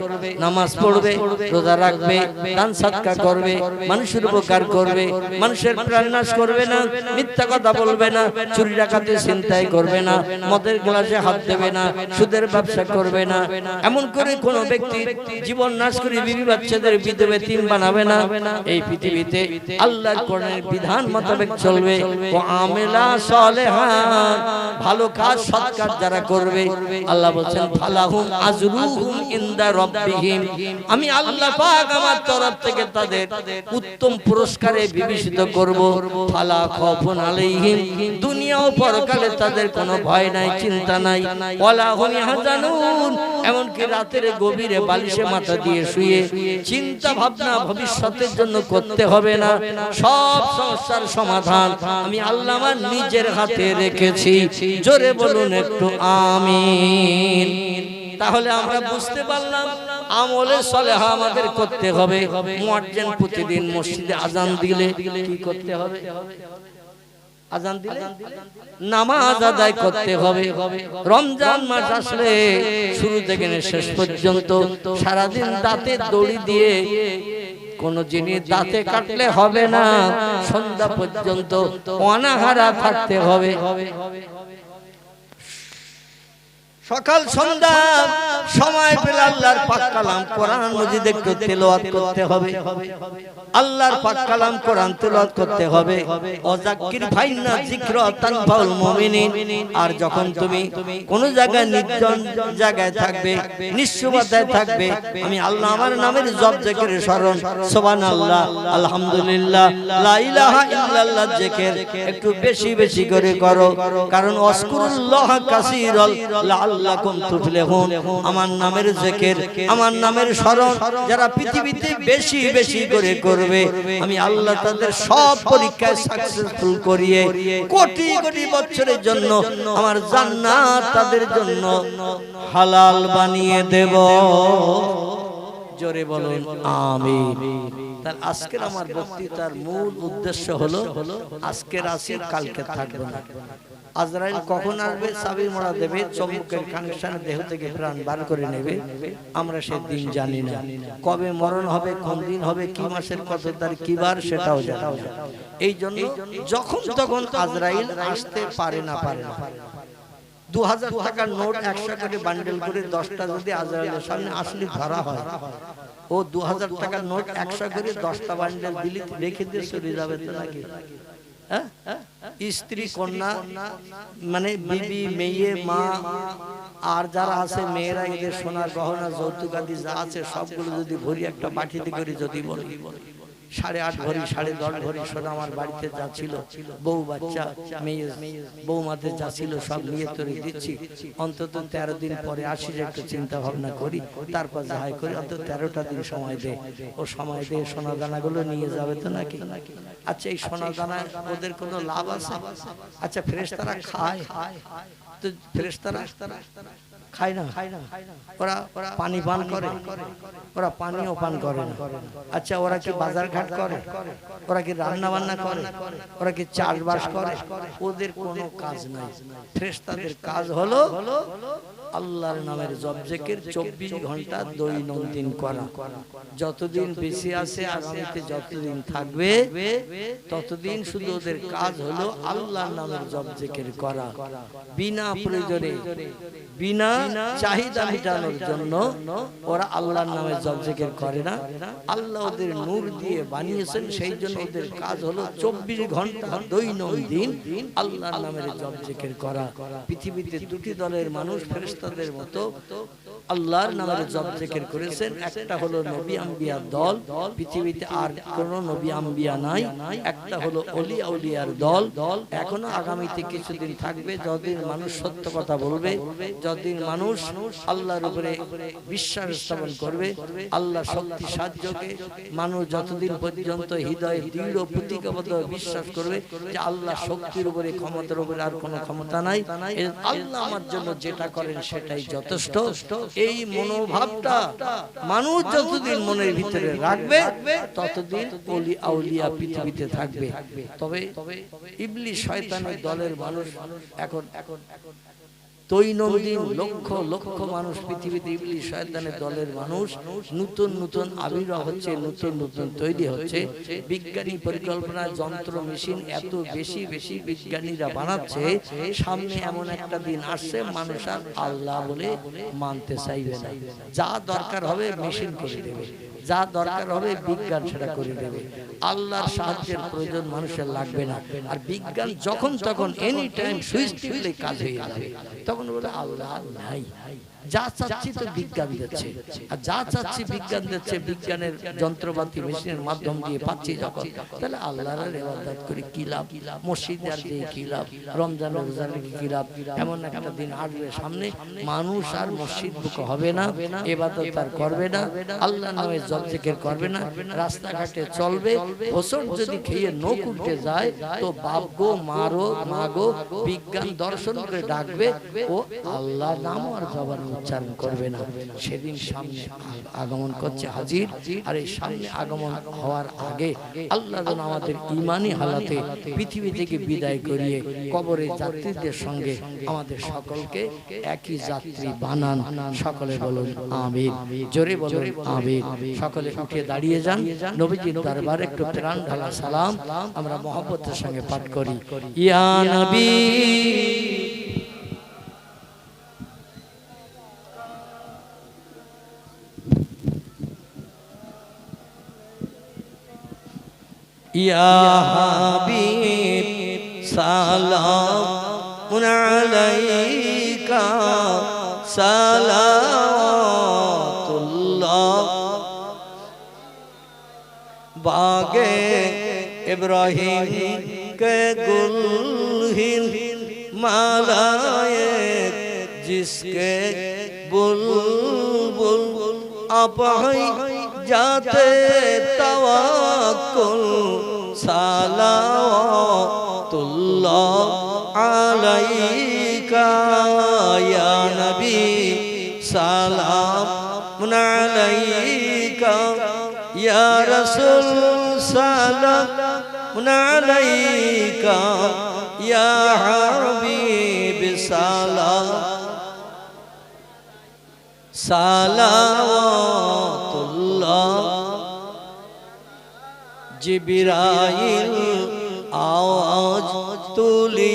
নামাজ পড়বে, রোজা রাখবে, দান সদকা করবে, মানুষের উপকার করবে, মানুষের প্রাণ নাশ করবে না, মিথ্যা কথা বলবে না, চুরি ডাকাতি চিন্তাই করবে না, মদের গ্লাসে হাত দেবে না, সুদের ব্যবসা করবে না, এমন করে কোন ব্যক্তি জীবন নাশ করে বিবি বাচ্চাদের বিধবা এতিম বানাবে না। এই পৃথিবীতে আল্লাহর কোরআনের বিধান মোতাবেক চলবে। ও আমেলা সালেহান, ভালো কাজ, সৎ কাজ যারা করবে, আল্লাহ বলেন ফালাহুম আজরুহুম ইনদা রাব্বিহিম, আমি আল্লাহ পাক আমার তরফ থেকে তাদের উত্তম পুরস্কারে বিবেচিত করব। ফালা খাউফুন আলাইহিম, দুনিয়া ও পরকালে তাদের কোনো ভয় নাই, চিন্তা নাই। ওয়ালা হুম ইয়াহজানুন, এমনকি রাতের গভীরে বালিশে মাথা দিয়ে শুয়ে চিন্তা ভাবনা ভবিষ্যতের জন্য করতে হবে না। সব সমস্যার সমাধান আমি আল্লাহ আমার নিজের হাতে রেখেছি। জোরে বলুন একটু আমিন। তাহলে আমরা বুঝতে পারলাম আমলে সালেহা আমাদের করতে হবে। মুয়াজ্জিন প্রতিদিন মসজিদে আযান দিলে কি করতে হবে? আযান দিলে নামাজ আদায় করতে হবে। রমজান মাস আসলে শুরু থেকে শেষ পর্যন্ত সারাদিন দাঁতে দড়ি দিয়ে কোন জিনিস দাঁতে কাটলে হবে না, সন্ধ্যা পর্যন্ত অনাহারা থাকতে হবে। সকাল সন্ধ্যা সময় পেলে আল্লাহর পাক কালাম কোরআন মজিদ একটু তেলাওয়াত করতে হবে, আল্লাহর পাক কালাম কোরআন তেলাওয়াত করতে হবে। ওয়াজাক্কির ফাইন্না যিকরা তানফাউল মুমিনিন। আর যখন তুমি কোন জায়গায় নির্জন জায়গায় থাকবে, নিঃসুবাতায় থাকবে, আমি আল্লাহ আমার নামের জপ জিকিরের স্মরণ, সুবহানাল্লাহ, আলহামদুলিল্লাহ, লা ইলাহা ইল্লাল্লাহ জিকির একটু বেশি বেশি করে করো। কারণ ওয়াজকুরুল্লাহ কাসীরাল লাআল্লাকুম তুফলিহুন। আমার নামের জিকির, আমার নামের স্মরণ যারা পৃথিবীতে বেশি বেশি করে করবে, আমি আল্লাহ তাদের সব পরীক্ষায় সাকসেসফুল করিয়ে কোটি কোটি বছরের জন্য আমার জান্নাত তাদের জন্য হালাল বানিয়ে দেব। জোরে বলুন আমিন। তার আজকের আমার বক্তৃতার মূল উদ্দেশ্য হলো আজকের আসি কালকে থাকবে না। আজরাইল কখন আসবে, চাবি মোড়া দেবে, চমকের কানেকশনে দেহ থেকে প্রাণ বার করে নেবে, আমরা সে দিন জানি না। কবে মরণ হবে, কোন দিন হবে, কি মাসের কত তারিখ, কি বার, সেটাও জানি না। এই জন্য যখন তখন আজরাইল আসতে পারে না। 2000 টাকার নোট 100 করে বান্ডেল করে 10টা যদি আজরাইলের সামনে আসলে ধরা হয়, ও 2000 টাকার নোট 100 করে 10টা বান্ডেল দিলে রেখে দিয়ে চলে যাবে তো নাকি? স্ত্রী কন্যা মানে বিবি, মেয়ে, মা আর যারা আছে মেয়েরা, এদের সোনার গহনা যৌতুক আদি যা আছে সবগুলো যদি ভরি একটা বাটিতে করে যদি বলি 8.5 ভরি 10.5 ভরি সোনা আমার বাড়িতে যা ছিল, বউ বাচ্চা মেয়ে বৌমাদের যা ছিল সব নিয়ে তরে দিচ্ছি, অন্তত 13 দিন পরে আসির একটু চিন্তা ভাবনা করি, তারপর যাই করি, অন্তত 13টা দিন সময় দে। ও সময় দিয়ে সোনা দানাগুলো নিয়ে যাবে তো নাকি? আচ্ছা, এই সোনা দানা ওদের কোনো লাভ আছে? আচ্ছা, ফেরেশতারা খায় তো ফেরেশতারা খায় না, ওরা পানি পান করে, ওরা পানিও পান করে না। আচ্ছা, ওরা কি বাজার ঘাট করে, ওরা কি রান্না বান্না করে, ওরা কি চাষবাস করে? ওদের কোনো কাজ নাই। ফেরেশতাদের কাজ হলো আল্লাহর নামের জপ জিকির 24 ঘন্টা দৈনন্দিন করা। যতদিন বেঁচে আছে, আগামীতে যতদিন থাকবে ততদিন শুধু ওদের কাজ হলো আল্লাহর নামের জপ জিকির করা। বিনা প্রয়োজনে, বিনা চাহিদা মেটানোর জন্য ওরা আল্লাহর নামের জপ জিকির করে না। আল্লাহ ওদের নূর দিয়ে বানিয়েছেন, সেই জন্য ওদের কাজ হলো 24 ঘন্টা দৈনন্দিন আল্লাহর নামের জপ জিকির করা। পৃথিবীতে দুটি দলের মানুষ ফেরেশতাদের মতো আল্লাহর নামের জপ জিকির করেছেন। একটা হলো নবী আম্বিয়ার দল, পৃথিবীতে আর কোন নবী আম্বিয়া নাই। একটা হলো ওলি আউলিয়ার দল, এখনো আগামীতে কিছুদিন থাকবে। যতদিন মানুষ সত্য কথা বলবে, যতদিন মানুষ আল্লাহর উপরে বিশ্বাস স্থাপন করবে, আল্লাহ শক্তি সাহায্যকে মানুষ যতদিন পর্যন্ত হৃদয়ে দৃঢ় প্রতিজ্ঞাবদ্ধ বিশ্বাস করবে যে আল্লাহ শক্তির উপরে, ক্ষমতার উপরে আর কোনো ক্ষমতা নাই, আল্লাহ আমার জন্য যেটা করেন সেটাই যথেষ্ট, এই মনোভাবটা মানুষ যতদিন মনের ভিতরে রাখবে ততদিন ওলি আউলিয়া পৃথিবীতে থাকবে। তবে ইবলিস শয়তানের দলের মানুষ এখন দৈনন্দিন লক্ষ লক্ষ মানুষ পৃথিবীতে ইবলিস শয়তানের দলের মানুষ নতুন নতুন আবির্ভাব হচ্ছে, নতুন নতুন তৈরি হচ্ছে। বিজ্ঞানী পরিকল্পনা, যন্ত্র, মেশিন এত বেশি বেশি বিজ্ঞানীরা বানাচ্ছে, সামনে এমন একটা দিন আসছে মানুষ আর আল্লাহ বলে মানতে চাইবে না। যা দরকার হবে মেশিন করে দেবে, যা দরকার হবে বিজ্ঞান সেটা করে দেবে। আল্লাহর সাহায্যের প্রয়োজন মানুষের লাগবে না। আর বিজ্ঞান যখন তখন এনি টাইম সুইচ টিপলে কাজ হয়ে যাবে। তখন বলে আল্লাহ নাই, যা চাচ্ছি তো বিজ্ঞান দিচ্ছে, আর যা চাচ্ছি বিজ্ঞান দিচ্ছে, বিজ্ঞানের যন্ত্রপাতি মেশিনের মাধ্যম দিয়ে পাচ্ছি যখন, তাহলে আল্লাহর ইবাদত করে কি লাভ? মসজিদে আর যে কি লাভ? রমজান রোজার কি লাভ? এমন একটা দিন আসবে সামনে মানুষ আর মসজিদ বুকে হবে না, ইবাদত আর করবে না, আল্লাহর নামে জপ জিকির করবে না, রাস্তাঘাটে চলবে, হোসট যদি খেয়ে নখ উঠে যায় তো বাপ গো, মারো, মা গো, বিজ্ঞান দর্শন করে ডাকবে, ও আল্লাহর নাম আর জবান উচ্চারণ করবে না। সেদিন সামনে আগমন করছে হাজির। আর এই সামনে আগমন হওয়ার আগে আল্লাহ যেন আমাদের ঈমানি হালাতে পৃথিবী থেকে বিদায় করিয়ে কবরে যাত্রীদের সঙ্গে আমাদের সকলকে একই যাত্রী বানান। সকলে বলুন আমিন, জোরে বলুন আমিন। সকলে উঠে দাঁড়িয়ে যান, নবীজির দরবারে একটু প্রাণ ঢালা সালাম আমরা মহব্বতের সঙ্গে পাঠ করি। ইয়া নবী ইয়া হাবিব সালামুন আলাইকা সালাতুল্লাহ बागे इब्राहिम के गुलहिन मालाए जिसके बुलबुल आप जाते तवक्कुल सलावतुल्लाह अलैका या नबी सलाम अलैका या रसूल सलाम अलैका या हबीब सलाम सलावतुल्लाह जिब्राइल आवाज तुली